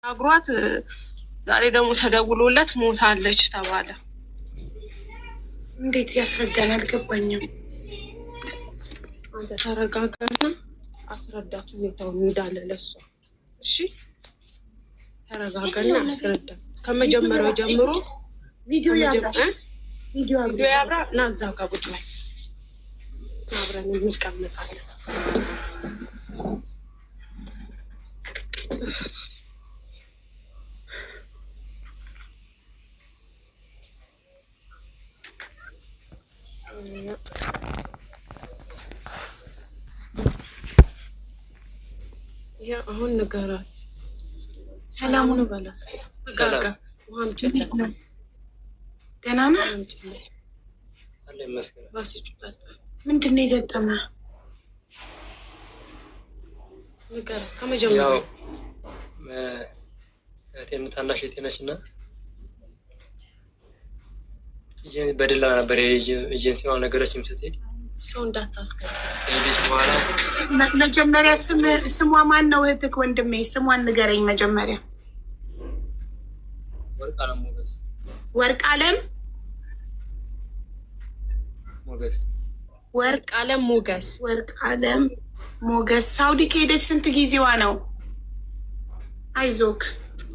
አግሯት ዛሬ ደግሞ ተደውሎለት ሞታለች ተባለ። እንዴት ያስረዳል? አልገባኝም። አንተ ተረጋጋና አስረዳት ሁኔታውን እንዳለ ለሷ። እሺ ተረጋጋና አስረዳት ከመጀመሪያው ጀምሮ። ቪዲዮ ያብራ እና እዛ ጋር ቁጭ በል አብረን እንቀመጣለን። ያ አሁን ንገራት። ሰላም ነው በላ ጋጋ ውሃም ጨለጣ ገና ነው አለ መስከረ ባስጭ ጠጣ። ምንድን ነው የገጠመህ? ንገር ከመጀመሪያው። እቴን ታናሽ እቴ ነችና በደላ ነበር ኤጀንሲው ነገረችም ስትሄድ ሰው እንዳታስገባ ሄደች። በኋላ መጀመሪያ ስሟ ማን ነው? እህትህ ወንድሜ ስሟን ንገረኝ መጀመሪያ። ወርቅአለም ሞገስ። ወርቅአለም ሞገስ። ወርቅአለም ሞገስ። ወርቅአለም ሞገስ። ሳውዲ ከሄደች ስንት ጊዜዋ ነው? አይዞክ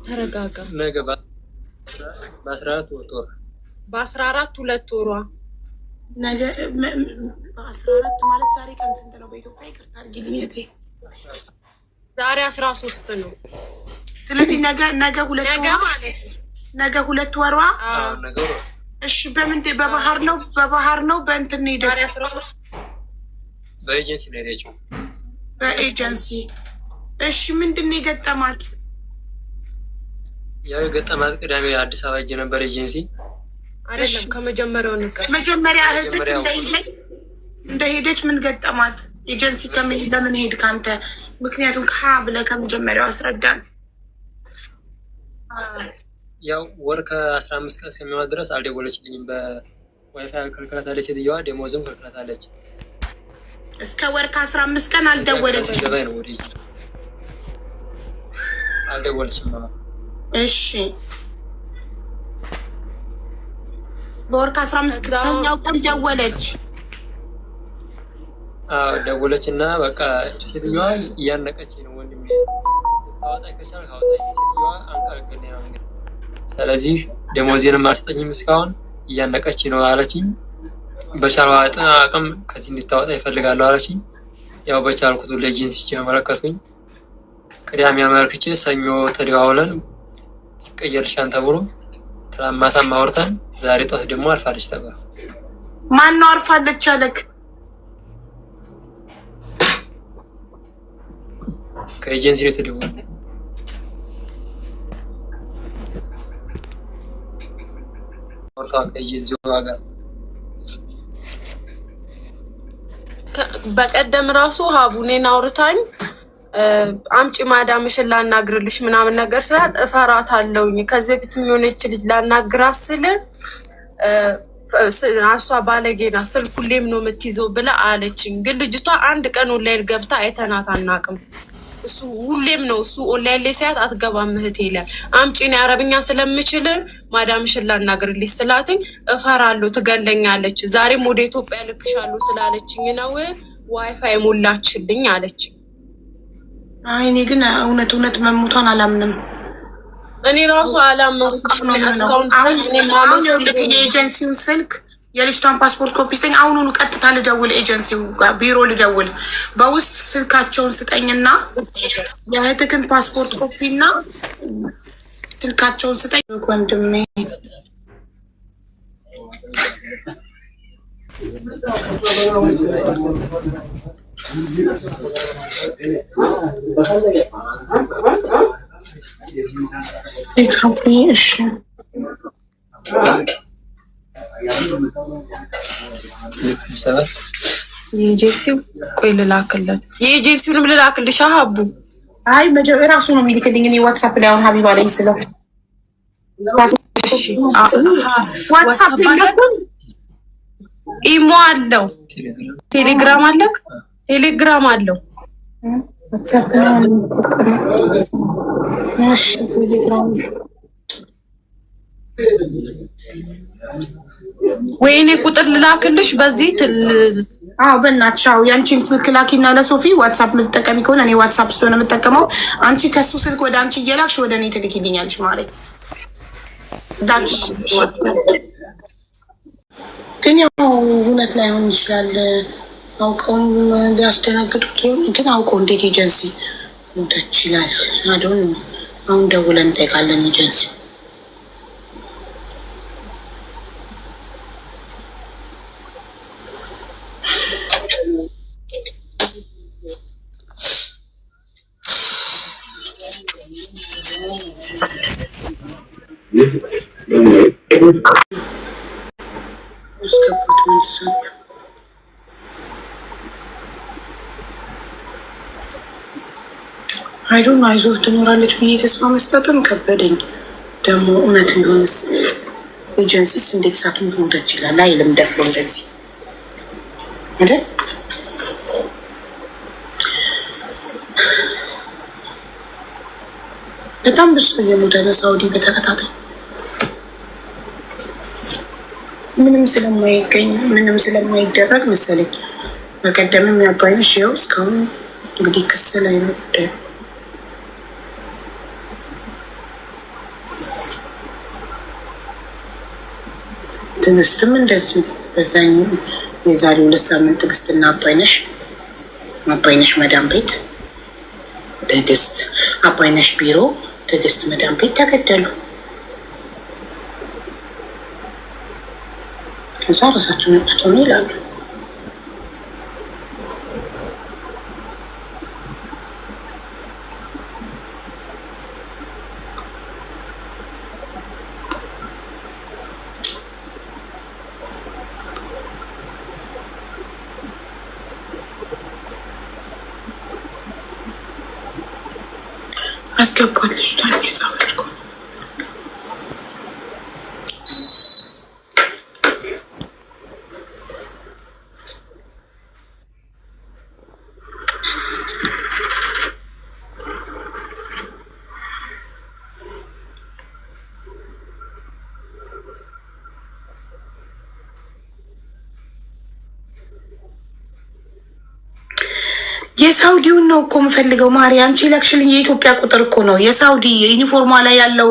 ተረጋጋ። ነገ በ14 ወር በ14 2 ወሯ ነገ በ14 ማለት ዛሬ ቀን ስንት ነው በኢትዮጵያ? ይቅርታ አድርጊልኝ እቴ። ዛሬ 13 ነው። ስለዚህ ነገ 2 ወሯ ነገ 2 ወሯ። ነገ ወሯ። እሺ በምንድን በባህር ነው? በባህር ነው በእንትን ነው ሄደው? በኤጀንሲ ነው ሄደችው። በኤጀንሲ። እሺ ምንድን ነው የገጠማት? ያው የገጠማት ቅዳሜ አዲስ አበባ ሄጄ ነበር ኤጀንሲ አይደለም ከመጀመሪያው ንገር። መጀመሪያ እህትህ እንደሄደች ምን ገጠማት? ኤጀንሲ ለምን ሄድ ካንተ? ምክንያቱም ብለህ ከመጀመሪያው አስረዳን። ያው ወር ከ15 ቀን እስከሚሆን ድረስ አልደወለችልኝም። በዋይፋይ ከልክላታለች ሴትዮዋ፣ ደሞዝም ከልክላታለች። እስከ ወር ከ15 ቀን አልደወለችም። ገባይ ነው ወደ አልደወለችም። እሺ በወር ከ15 ቀኛው ቀን ደወለች። ደወለች እና በቃ ሴትዮዋ እያነቀች ነው። ወንድሜ ታወጣ ከቻልክ አውጣኝ። ሴትዮዋ አንቀርግልኝ ነው እንግዲህ። ስለዚህ ደሞዜንም አልሰጠኝም እስካሁን እያነቀች ነው አለችኝ። በቻልኩ አቅም ከዚህ እንድታወጣ ይፈልጋለሁ አለችኝ። ያው በቻልኩት ለኤጀንሲ አመለከትኩኝ። ቅዳሜ አመልክቼ ሰኞ ተደዋውለን ይቀየርሻን ተብሎ ትናንት ማታም አውርተን ዛሬ ጧት ደግሞ አርፋለች ተባለ። ማን ነው አርፋለች አለክ? ከኤጀንሲ ነው የተደወለው። ከኤጀንሲው ጋር በቀደም ራሱ ሀቡኔን አውርታኝ አምጪ ማዳምሽን ላናግርልሽ ምናምን ነገር ስላት እፈራታለሁኝ። ከዚህ በፊት የሚሆነች ልጅ ላናግራት ስል እሷ ባለጌና ስልክ ሁሌም ነው የምትይዘው ብላ አለችኝ። ግን ልጅቷ አንድ ቀን ኦንላይን ገብታ አይተናት አናውቅም። እሱ ሁሌም ነው እሱ ኦንላይን ላይ ሲያት አትገባም እህቴ ይላል። አምጪ ነው አረብኛ ስለምችል ማዳምሽን ላናግርልሽ ስላትኝ እፈራለሁ ትገለኛለች። ዛሬም ወደ ኢትዮጵያ ልክሻለሁ ስላለችኝ ነው ዋይፋይ ሞላችልኝ አለችኝ። አይ እኔ ግን እውነት መሞቷን አላምንም። እኔ ራሱ አላምንም እስካሁን። አሁን የኤጀንሲውን ስልክ የልጅቷን ፓስፖርት ኮፒ ስጠኝ። አሁኑኑ ቀጥታ ልደውል ኤጀንሲው ጋር ቢሮ ልደውል። በውስጥ ስልካቸውን ስጠኝና የእህትህን ፓስፖርት ኮፒ እና ስልካቸውን ስጠኝ ወንድሜ። የኤጀንሲው ቆይ ልላክለት። የኤጀንሲውንም ልላክልሽ ሀቡ። አይ መጀመሪያ ራሱ ነው የሚልክልኝ። እኔ ዋትሳፕ ላይ አሁን ሀቢባ ላይ ስለው ዋትሳፕ ይልኩን። ኢሞ አለው፣ ቴሌግራም አለክ? ቴሌግራም አለው። እሺ ወይኔ ቁጥር ልላክልሽ በዚህ አዎ በእናትሽ ያንቺን ስልክ ላኪና ለሶፊ ዋትሳፕ የምትጠቀሚ ከሆነ እኔ ዋትሳፕ ስለሆነ የምጠቀመው አንቺ ከሱ ስልክ ወደ አንቺ እየላክሽ ወደ እኔ ትልኪልኛለሽ ማለት ዳንሽ። ግን ያው እውነት ላይሆን ይችላል። አውቀውም ሊያስደነግጡት ግን አውቀው እንዴት ኤጀንሲ ሞተች ይላል። አዶን አሁን ደውለን እንጠይቃለን ኤጀንሲ አይዶን አይዞህ ትኖራለች ብዬ ተስፋ መስጠትም ከበደኝ። ደግሞ እውነት ቢሆንስ ኤጀንሲስ እንዴት ሳትሞት ሞተች ይላል አይልም ደፍሮ እንደዚህ አይደል? በጣም ብዙ እየሞተ ነው ሳውዲ በተከታታይ ምንም ስለማይገኝ ምንም ስለማይደረግ መሰለኝ። በቀደምም ያባይንሽ ያው እስካሁን እንግዲህ ክስ ላይ ነው ጉዳዩ። ትዕግስትም እንደዚሁ በዛኝ የዛሬ 2 ሳምንት ትዕግስትና አባይነሽ መዳም ቤት ትዕግስት አባይነሽ ቢሮ ትዕግስት መዳም ቤት ተገደሉ። እዛ ራሳቸውን አጥፍተው ነው ይላሉ። አስገባት ልጅቷን የጻፈች እኮ የሳውዲውን ነው እኮ የምፈልገው። ማሪ አንቺ ለክሽልኝ የኢትዮጵያ ቁጥር እኮ ነው የሳውዲ ዩኒፎርሟ ላይ ያለው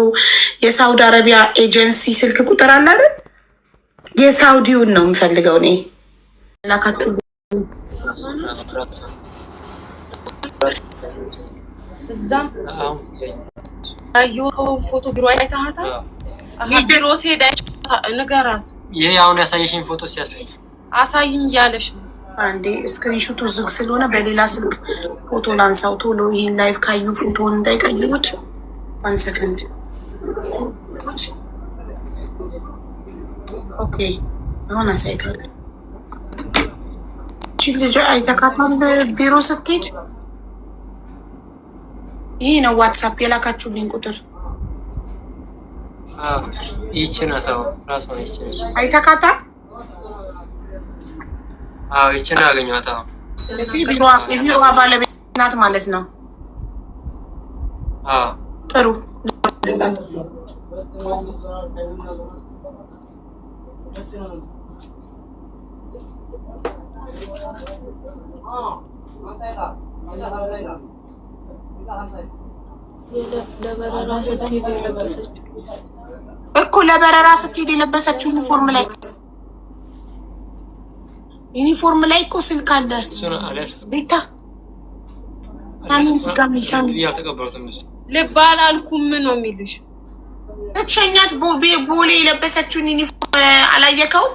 የሳውዲ አረቢያ ኤጀንሲ ስልክ ቁጥር አለ አይደል? የሳውዲውን ነው የምፈልገው እኔ ላካችሁ። እዛ አየሁ ፎቶ ቢሮ አይታሃታ ቢሮ ሲሄድ ንገራት። ይሄ አሁን ያሳየሽኝ ፎቶ ሲያሳይ አሳይኝ እያለሽ ነው። አንዴ ስክሪንሾቱ ዝግ ስለሆነ በሌላ ስልክ ፎቶ ላንሳው ቶሎ። ይህን ላይቭ ካዩ ፎቶን እንዳይቀይሩት። 1 ሰከንድ። ኦኬ አሁን አሳይካል። እቺ ልጅ አይተካታል ቢሮ ስትሄድ። ይሄ ነው ዋትሳፕ የላካችሁልኝ ቁጥር። ይችናታው ራሱ ነው ይችላል። አይተካታል። አዎ ይችን አገኘኋት። አዎ ስለዚህ ቢሮዋ ባለቤት ናት ማለት ነው። አዎ ጥሩ። ለበረራ ስትሄድ የለበሰችው እኮ ለበረራ ስትሄድ የለበሰችው ዩኒፎርም ላይ እኮ ስልክ አለ። ቤታ ልብ አላልኩም ነው የሚሉሽ። ተሸኛት ቦሌ የለበሰችውን ዩኒፎርም አላየከው?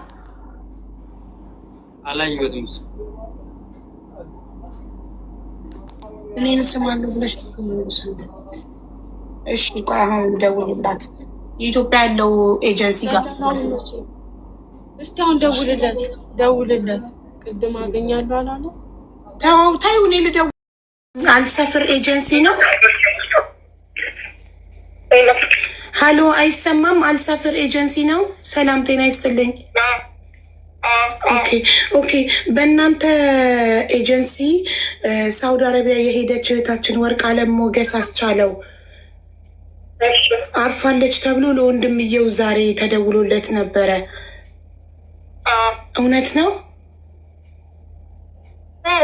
አላየሁትም። እኔን ስማለሁ ብለሽ እሺ፣ ቆይ አሁን ደውልላት የኢትዮጵያ ያለው ኤጀንሲ ጋር እስቲ አሁን ደውልለት። ቅድም አገኛለሁ አላለ። ተይው እኔ ልደውል። አልሰፍር ኤጀንሲ ነው። ሀሎ አይሰማም። አልሰፍር ኤጀንሲ ነው። ሰላም ጤና ይስጥልኝ። ኦኬ በእናንተ ኤጀንሲ ሳውዲ አረቢያ የሄደች እህታችን ወርቅ አለም ሞገስ አስቻለው አርፋለች ተብሎ ለወንድምየው ዛሬ ተደውሎለት ነበረ። እውነት ነው?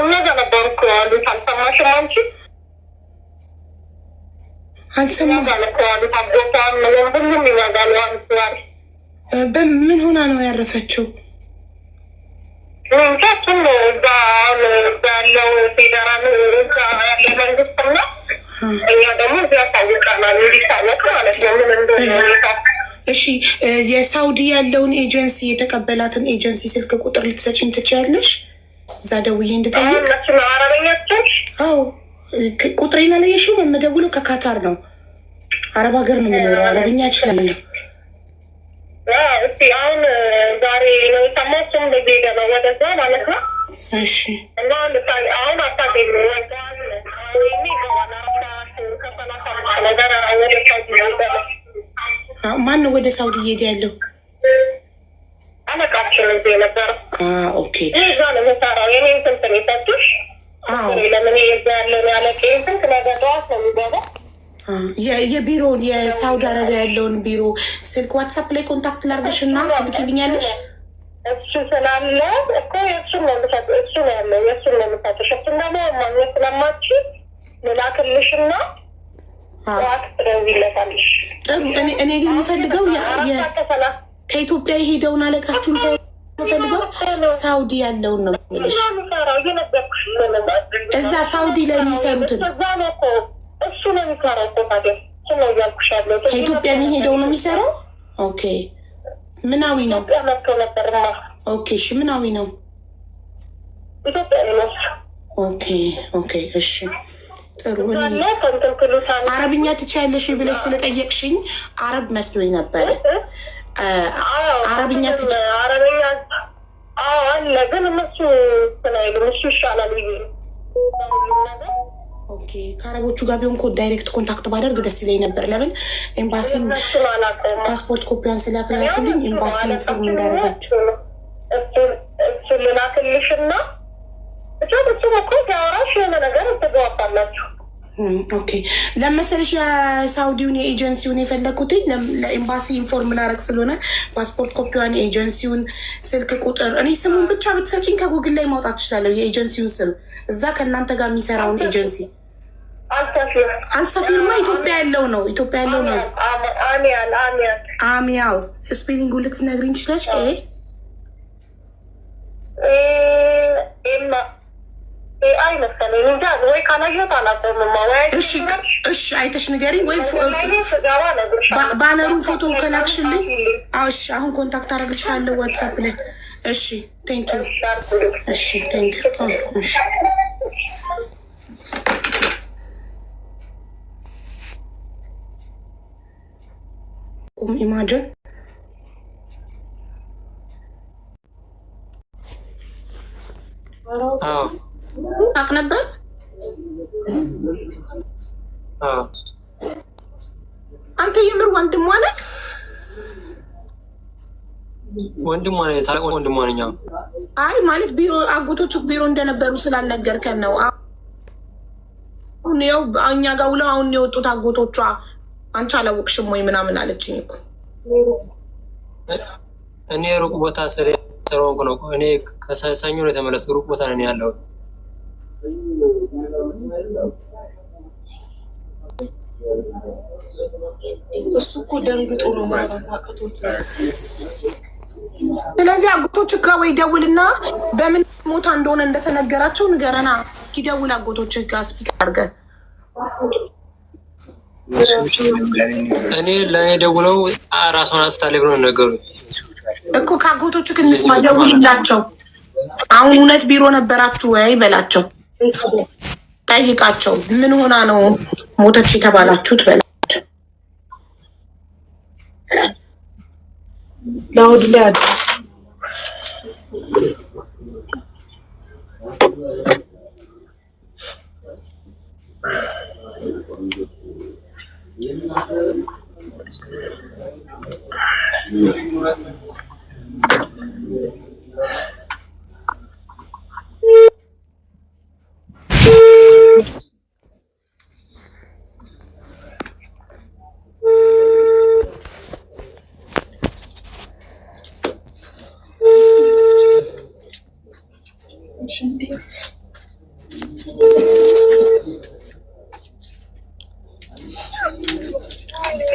እነዛ ነበር እኮ ያሉት። አልሰማሽም አንቺ? አልሰማሁም። ሁሉም ይመጣሉ። በምን ሆና ነው ያረፈችው? እንጃችን እዛ ያለው ፌዴራል ያለ መንግስት እና እኛ ደግሞ እዚያ ያሳውቀናል እንዲታወቅ ማለት ነው ምን እንደሆነ። እሺ የሳውዲ ያለውን ኤጀንሲ የተቀበላትን ኤጀንሲ ስልክ ቁጥር ልትሰጪኝ ትችያለሽ? እዛ ደውዬ እንድጠይቅ። እነሱ ነው አረበኛችን? አዎ ቁጥሬን አላየሽም? የምደውለው ከካታር ነው። አረብ ሀገር ነው የምኖረው። አረብኛ እችላለሁ። እስቲ አሁን ዛሬ ነው የሰማሁት። እንደዚህ ገባ ወደዛ ማለት ነው። እሺ እና አሁን አታገኝ ማን ነው ወደ ሳውዲ እየሄደ ያለው? አለቃችን እዚህ የነበረ። ኦኬ እዛ ነው የምሰራው። የኔን ስንት ነው የሰጡሽ? ለምን የዛ ያለውን ያለቀኝ ስንት ነገ ጠዋት ነው የሚገባው። የቢሮውን የሳውዲ አረቢያ ያለውን ቢሮ ስልክ ዋትሳፕ ላይ ኮንታክት ላርግሽ እና ትልክልኛለሽ? እሱ ስላለ እኮ የእሱን ነው የምሰጥሽ። እሱ ነው ያለው የእሱን ነው የምሰጥሽ። እሱን ደግሞ ማግኘት ስለማትችይ ልላክልሽና ጠዋት ትደውይለታለሽ። ጥሩ። እኔ ግን የምፈልገው ከኢትዮጵያ የሄደውን አለቃችሁን ሳይሆን የምፈልገው ሳውዲ ያለውን ነው የምልሽ። እዛ ሳውዲ ላይ የሚሰሩትን እሱ ነው የሚሰራው እኮ ታዲያ እሱ ነው እያልኩሽ ያለው። ከኢትዮጵያ የሚሄደው ነው የሚሰራው። ኦኬ ምናዊ ነው? ኦኬ እሺ ምናዊ ነው? ኢትዮጵያ ነው። ኦኬ እሺ ጥሩ። አረብኛ ትችያለሽ ብለሽ ስለጠየቅሽኝ አረብ መስሎኝ ነበረ። አረብኛ አለ ግን እነሱ እሱ ይሻላል ብዬ ኦኬ ከአረቦቹ ጋር ቢሆን ዳይሬክት ኮንታክት ባደርግ ደስ ይለኝ ነበር። ለምን ኤምባሲን ፓስፖርት ኮፒዋን ስላክላኩልኝ ኤምባሲ ኢንፎርም እንዳደረጋቸው እሱ ልላክልሽና እሱም እኮ ሲያወራሽ የሆነ ነገር ትገባባላችሁ። ኦኬ ለመሰለሽ የሳውዲውን የኤጀንሲውን የፈለግኩትኝ ለኤምባሲ ኢንፎርም ላረግ ስለሆነ ፓስፖርት ኮፒዋን፣ የኤጀንሲውን ስልክ ቁጥር፣ እኔ ስሙን ብቻ ብትሰጪኝ ከጉግል ላይ ማውጣት ትችላለሁ። የኤጀንሲውን ስም እዛ ከእናንተ ጋር የሚሰራውን ኤጀንሲ። አልሰፊርማ ኢትዮጵያ ያለው ነው። ኢትዮጵያ ያለው ነው። አሚያል ስፔሊንግ ልትነግሪኝ ትችላለሽ? አይ መሰለኝ እንጃ ወይ ካላየሁት አላውቀውም። እሺ አይተሽ ንገሪኝ ወይ ባነሩን ፎቶ ከላክሽልኝ። እሺ አሁን ኮንታክት አደርግልሻለሁ ዋትሳፕ ላይ። እሺ ቴንኪዩ። እሺ ቴንኪዩ። እሺ ኢማጅን ታውቅ ነበር? አንተ የምር ወንድሟ ነህ? ወንድሟ ነኝ። ታላቅ ወንድሟ ነኝ። አይ ማለት ቢሮ አጎቶቹ ቢሮ እንደነበሩ ስላልነገርከን ነው። አሁን ያው እኛ ጋር ውለው አሁን የወጡት አጎቶቿ አንቺ አላወቅሽም ወይ ምናምን አለችኝ እኮ። እኔ ሩቅ ቦታ ስለሆንኩ ነው። እኔ ከሰኞ ነው የተመለስኩ። ሩቅ ቦታ ነኝ ያለሁት። እሱ እኮ ደንግጦ ነው ማለት አቀቶች። ስለዚህ አጎቶች ጋር ወይ ደውልና በምን ሞታ እንደሆነ እንደተነገራቸው ንገረና። እስኪ ደውል አጎቶች ጋር ስፒከር አድርገን። እኔ ለእኔ ደውለው ራሷን አጥፍታለች ብሎ ነገሩኝ እኮ። ከአጎቶቹ ክንስማ ደውልላቸው። አሁን እውነት ቢሮ ነበራችሁ ወይ በላቸው። ጠይቃቸው። ምን ሆና ነው ሞተች የተባላችሁት በላቸው። ላውድ ላይ አለ።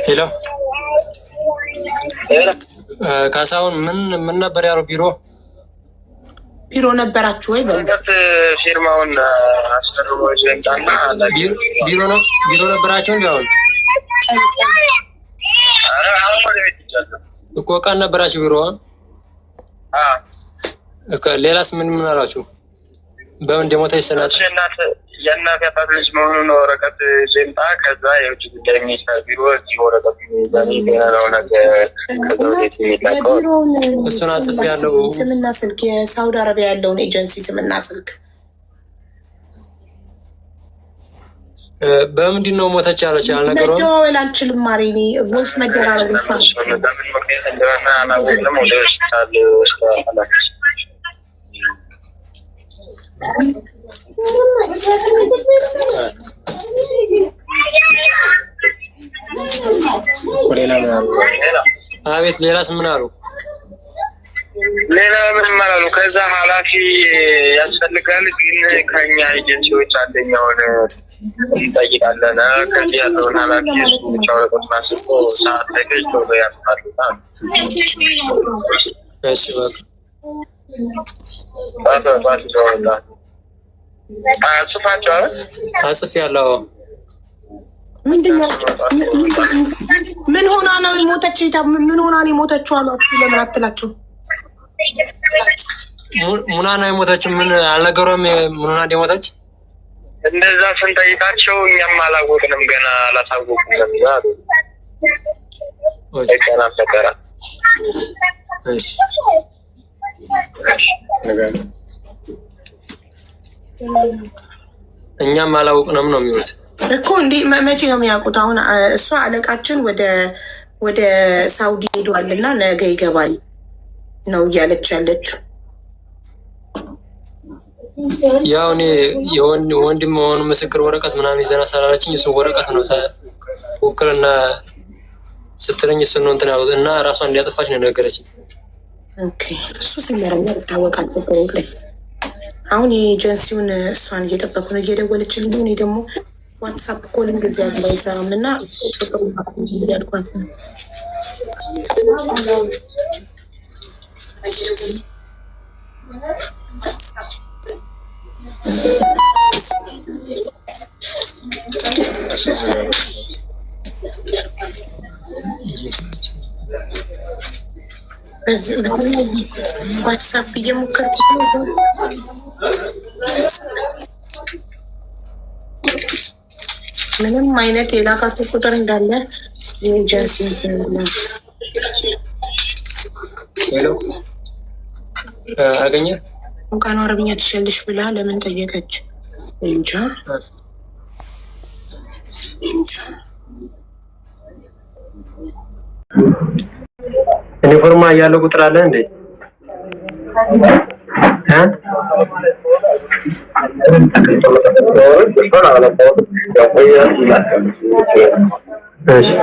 ሄሎ ካሳሁን ምን ነበር ያለው? ቢሮ ነበራችሁ ወይ? በእንት ፊርማውን አስፈርሞ ይዘንጣና ቢሮ ነበራችሁ እንዴ? አሁን ወደ ቤት ይቻላል እኮ ቀን ነበራችሁ ቢሮ? ሌላስ ምን አላችሁ? በምን እንደሞተች ሰናት የእናት ያባት ልጅ መሆኑን ወረቀት ዜምጣ ከዛ የውጭ ጉዳይ ሚኒስቴር ቢሮ ወረቀት እሱን አጽፍ ያለው ስምና ስልክ የሳውዲ አረቢያ ያለውን ኤጀንሲ ስምና ስልክ በምንድን ነው ሞተች ያለች አልነገረውም። መደዋወል አልችልም ማሪኒ ቮይስ መደራረግ ይቻላል። አቤት ሌላስ ምን አሉ? ሌላ ምንም አላሉ። ከዛ ኃላፊ ያስፈልጋል ግን ከኛ ኤጀንሲዎች አንደኛውን እንጠይቃለን። ከዚህ ያለውን ኃላፊ ብቻ ወረቀቱን አስፎ ሰዓት ተገጅ ቶሎ ያስታሉታ። እሺ አጽፍ ያለው ምንድነው? ምን ሆና ነው የሞተች? ምን ሆና ነው የሞተችው አሏችሁ? ለምን አትላችሁ? ሙና ነው የሞተችው። ምን አልነገሩም? ምን ሆና እንደሞተች እንደዛ ስንጠይቃቸው እኛም አላወቅንም ገና አላሳወቁም ለሚያሉ ገና ተቀራ። እሺ እኛም አላወቅንም ነው የሚሉት እኮ። እንዴ መቼ ነው የሚያውቁት? አሁን እሷ አለቃችን ወደ ሳውዲ ሄዷልና ነገ ይገባል ነው እያለች ያለችው። ያው እኔ የወንድም መሆኑ ምስክር ወረቀት ምናምን ይዘና ሳላለችኝ እሱ ወረቀት ነው ውክልና ስትለኝ እሱ ነው እንትን ያሉት እና ራሷን እንዲያጠፋች ነው ነገረችኝ። ኦኬ እሱ ሲመረመር ይታወቃል። ላይ አሁን የኤጀንሲውን እሷን እየጠበቁ ነው፣ እየደወለችልኝ። እኔ ደግሞ ዋትሳፕ ኮሊንግ ጊዜ ያለ አይሰራም እና ያድኳል። ዋትሳፕ እየሞከርኩ ምንም አይነት የላካችሁ ቁጥር እንዳለ የኤጀንሲ አገኘ እንኳን አረብኛ ትችያለሽ ብላ ለምን ጠየቀች? እንጃ። ዩኒፎርማ ያለው ቁጥር አለ እንዴ? እሺ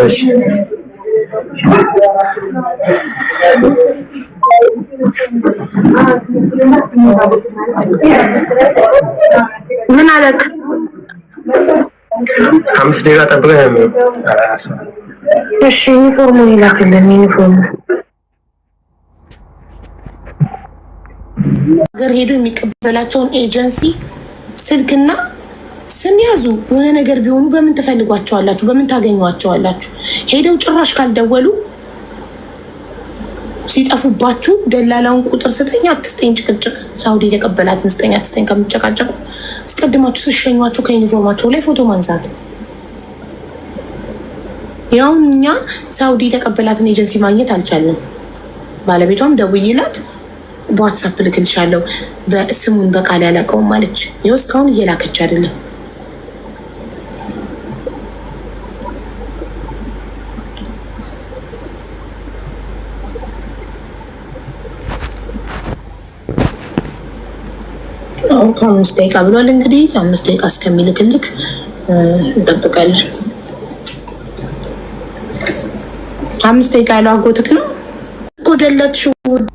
እሺ ምን አለክ? 5 ደቂቃ ጠብቀህ ነው። እሺ ዩኒፎርሙን ይላክልን። ዩኒፎርሙ ሀገር ሄዶ የሚቀበላቸውን ኤጀንሲ ስልክና ስም ያዙ። የሆነ ነገር ቢሆኑ በምን ትፈልጓቸዋላችሁ? በምን ታገኟቸዋላችሁ? ሄደው ጭራሽ ካልደወሉ ሲጠፉባችሁ ደላላውን ቁጥር ስጠኝ አትስጠኝ ጭቅጭቅ፣ ሳውዲ የተቀበላትን ስጠኝ አትስጠኝ ከምጨቃጨቁ አስቀድማችሁ ስሸኟቸው ከዩኒፎርማቸው ላይ ፎቶ ማንሳት። ያውን እኛ ሳውዲ የተቀበላትን ኤጀንሲ ማግኘት አልቻልንም። ባለቤቷም ደውዬላት በዋትሳፕ ልክልሻለሁ በስሙን በቃል ያላቀውም ማለች። ይኸው እስካሁን እየላከች አይደለም። አሁን ከ5 ደቂቃ ብሏል። እንግዲህ 5 ደቂቃ እስከሚልክልክ እንጠብቃለን። 5 ደቂቃ ያለው አጎትክ ነው ጎደለትሽ ውዴ።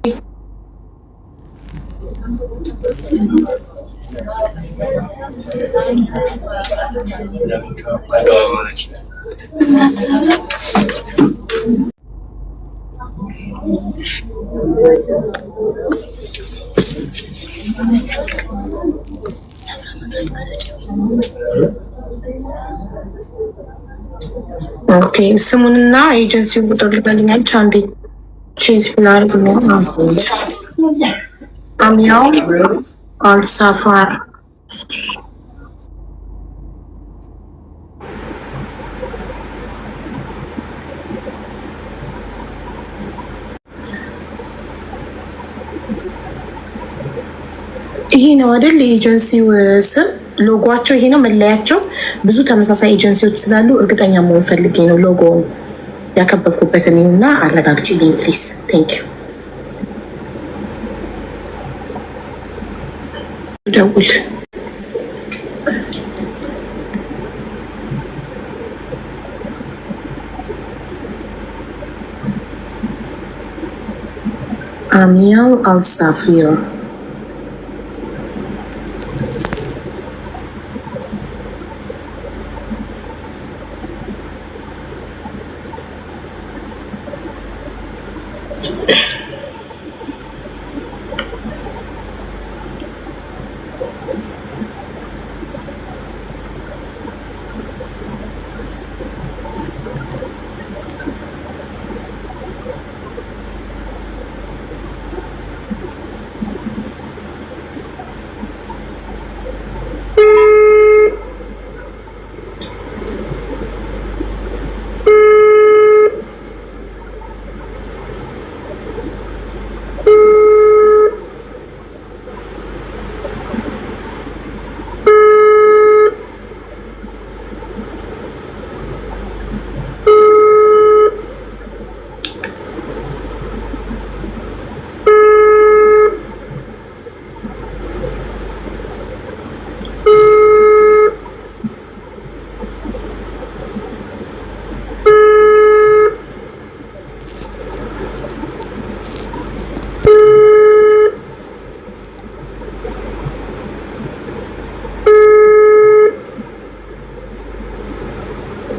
ኦኬ ስሙንና ኤጀንሲውን ቁጥር ልፈልጋለች አንዴ ቼክ ላድርግ ነው። አሚያው አልሳፋር ይሄ ነው አይደል? የኤጀንሲው ስም ሎጎቸው ይሄ ነው፣ መለያቸው። ብዙ ተመሳሳይ ኤጀንሲዎች ስላሉ እርግጠኛ መሆን ፈልጌ ነው ሎጎውን ያከበብኩበትን እና አረጋግጪልኝ ፕሊዝ። ቴንክ ዩ። ደውል አሚያል አልሳፊር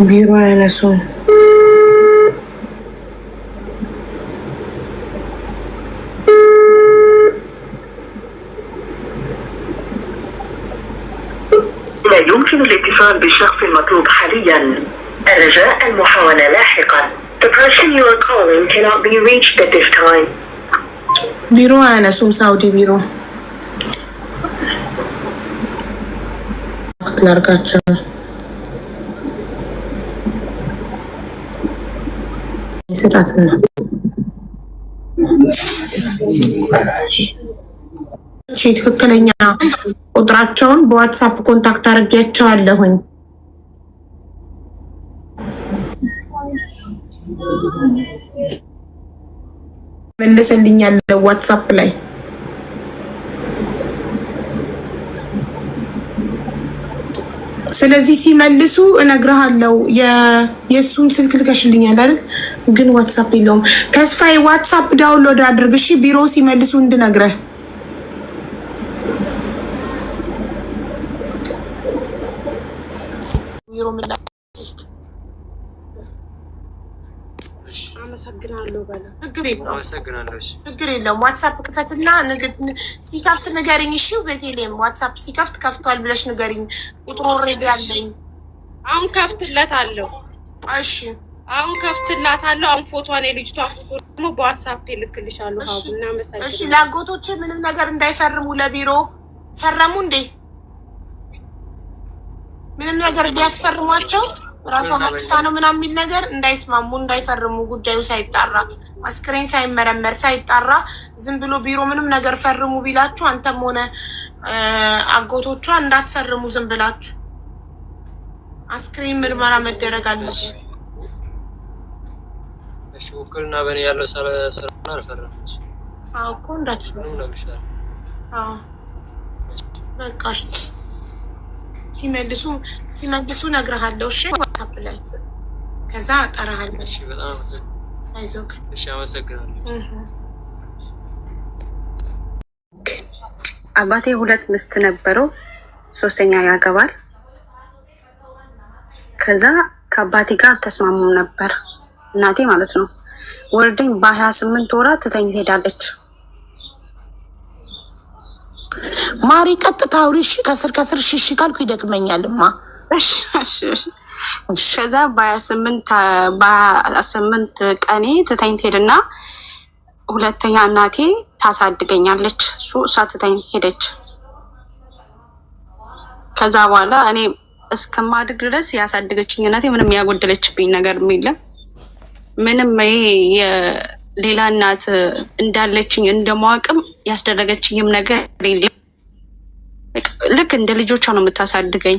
ቢሮ ያነሱም لا يمكن الاتصال بالشخص المطلوب حاليا. الرجاء المحاولة لاحقا. The person you are calling cannot be reached at this time. ቢሮ ያነሱም ሳውዲ ቢሮ ላርጋቸው ይሰጣትና ትክክለኛ ቁጥራቸውን በዋትስአፕ ኮንታክት አድርጌያቸዋለሁኝ። መልሰልኛል ዋትስአፕ ላይ። ስለዚህ ሲመልሱ እነግርሃለሁ። የእሱን ስልክ ልከሽልኛል አይደል? ግን ዋትስአፕ የለውም። ተስፋዬ ዋትስአፕ ዳውንሎድ አድርግ እሺ፣ ቢሮ ሲመልሱ እንድነግረህ። ቢሮ ምላሽ አመሰግናለሁ በለ። ችግር የለውም። ዋትስአፕ ክፈትና ሲከፍት ንገሪኝ እሺ። በቴሌም ዋትስአፕ ሲከፍት ከፍቷል ብለሽ ንገሪኝ። ቁጥሩ ኦልሬዲ አለኝ። አሁን ከፍትለታለሁ። እሺ አሁን ከፍትላታለሁ። አሁን ፎቶዋን የልጅቷን ፎቶ ደግሞ በዋትስአፕ ልክልሻለሁ። ሀቡ እና መሰለኝ። እሺ ላጎቶቼ ምንም ነገር እንዳይፈርሙ ለቢሮ ፈረሙ እንዴ? ምንም ነገር ቢያስፈርሟቸው ራሷ ማጥፋ ነው ምናምን የሚል ነገር እንዳይስማሙ እንዳይፈርሙ፣ ጉዳዩ ሳይጣራ አስክሬን ሳይመረመር ሳይጣራ ዝም ብሎ ቢሮ ምንም ነገር ፈርሙ ቢላችሁ አንተም ሆነ አጎቶቿ እንዳትፈርሙ ዝም ብላችሁ። አስክሬን ምርመራ መደረግ አለበት። እሺ ውክልና በእኔ ያለው ሰራና አልፈረምሽ። አዎ እኮ እንዳትፈርሙ ነው። አዎ በቃ ሲመልሱ እነግርሃለሁ። እሺ ዋትስአፕ ላይ ከዛ እጠራሃለሁ። እሺ በጣም አይዞህ። እሺ አመሰግናለሁ። አባቴ 2 ሚስት ነበረው። ሶስተኛ ያገባል። ከዛ ከአባቴ ጋር ተስማሙ ነበር እናቴ ማለት ነው። ወልደኝ በ28 ወራት ትተኝ ትሄዳለች። ማሪ ቀጥታ አውሪሽ ከስር ሽሽ ካልኩ ይደክመኛልማ። ከዛ በ28 ቀኔ ትተኝ ትሄድና ሁለተኛ እናቴ ታሳድገኛለች። እሷ ትተኝ ሄደች። ከዛ በኋላ እኔ እስከማድግ ድረስ ያሳደገችኝ እናቴ ምንም ያጎደለችብኝ ነገር የለም። ምንም የሌላ እናት እንዳለችኝ እንደማወቅም ያስደረገችኝም ነገር የለም። ልክ እንደ ልጆቿ ነው የምታሳድገኝ።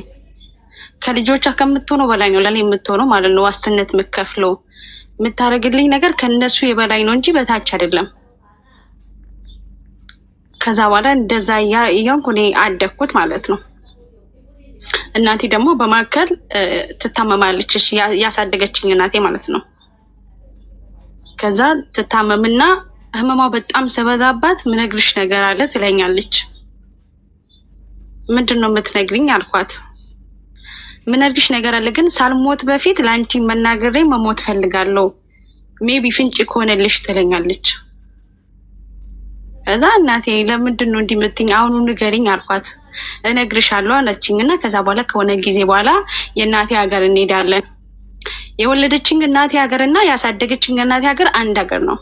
ከልጆቿ ከምትሆነው በላይ ነው ለእኔ የምትሆነው ማለት ነው። ዋስትነት የምከፍለው የምታደርግልኝ ነገር ከነሱ የበላይ ነው እንጂ በታች አይደለም። ከዛ በኋላ እንደዛ እያንኩ እኔ አደግኩት ማለት ነው። እናቴ ደግሞ በማከል ትታመማለች፣ ያሳደገችኝ እናቴ ማለት ነው። ከዛ ትታመምና ህመሟ በጣም ሰበዛባት ምነግርሽ ነገር አለ ትለኛለች። ምንድን ነው የምትነግሪኝ አልኳት። ምነግርሽ ነገር አለ ግን ሳልሞት በፊት ለአንቺ መናገሬ መሞት ፈልጋለሁ፣ ሜቢ ፍንጭ ከሆነልሽ ትለኛለች። ከዛ እናቴ ለምንድን ነው እንዲህ የምትይኝ? አሁኑ ንገሪኝ አልኳት። እነግርሻለሁ አለችኝ። እና ከዛ በኋላ ከሆነ ጊዜ በኋላ የእናቴ ሀገር እንሄዳለን። የወለደችኝ እናቴ ሀገር እና ያሳደገችኝ እናቴ ሀገር አንድ ሀገር ነው።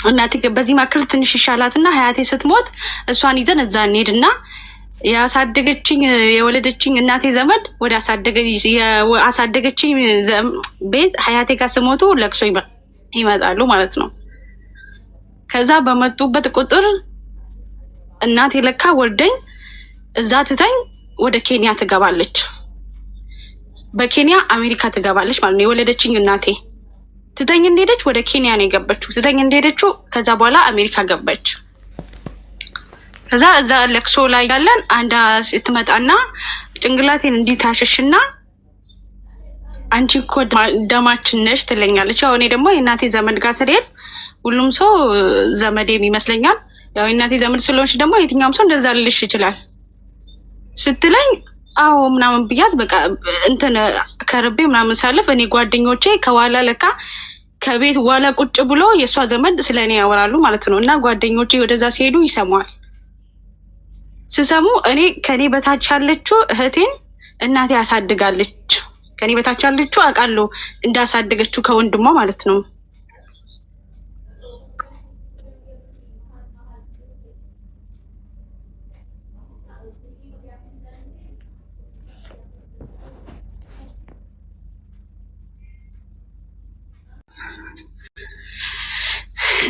እናቴ በዚህ መካከል ትንሽ ይሻላትና ሀያቴ ስትሞት እሷን ይዘን እዛ እንሄድና ያሳደገችኝ የወለደችኝ እናቴ ዘመድ ወደ አሳደገችኝ ቤት ሀያቴ ጋር ስሞቱ ለቅሶ ይመጣሉ ማለት ነው። ከዛ በመጡበት ቁጥር እናቴ ለካ ወልደኝ እዛ ትተኝ ወደ ኬንያ ትገባለች። በኬንያ አሜሪካ ትገባለች ማለት ነው። የወለደችኝ እናቴ ትተኝ እንደሄደች ወደ ኬንያ ነው የገበችው። ትተኝ እንደሄደችው ከዛ በኋላ አሜሪካ ገባች። ከዛ እዛ ለቅሶ ላይ ያለን አንድ ስትመጣና ጭንቅላቴን እንዲታሸሽና አንቺ እኮ ደማችን ነሽ ትለኛለች። ያው እኔ ደግሞ የእናቴ ዘመድ ጋር ስሄድ ሁሉም ሰው ዘመዴም ይመስለኛል። ያው የእናቴ ዘመድ ስለሆንሽ ደግሞ የትኛውም ሰው እንደዛ ልልሽ ይችላል ስትለኝ አዎ ምናምን ብያት በቃ እንትን ከርቤ ምናምን ሳለፍ እኔ ጓደኞቼ ከኋላ ለካ ከቤት ዋላ ቁጭ ብሎ የእሷ ዘመድ ስለእኔ ያወራሉ ማለት ነው። እና ጓደኞቼ ወደዛ ሲሄዱ ይሰማል። ስሰሙ እኔ ከኔ በታች ያለችው እህቴን እናቴ ያሳድጋለች። ከኔ በታች ያለችው አውቃለሁ እንዳሳደገችው ከወንድሟ ማለት ነው።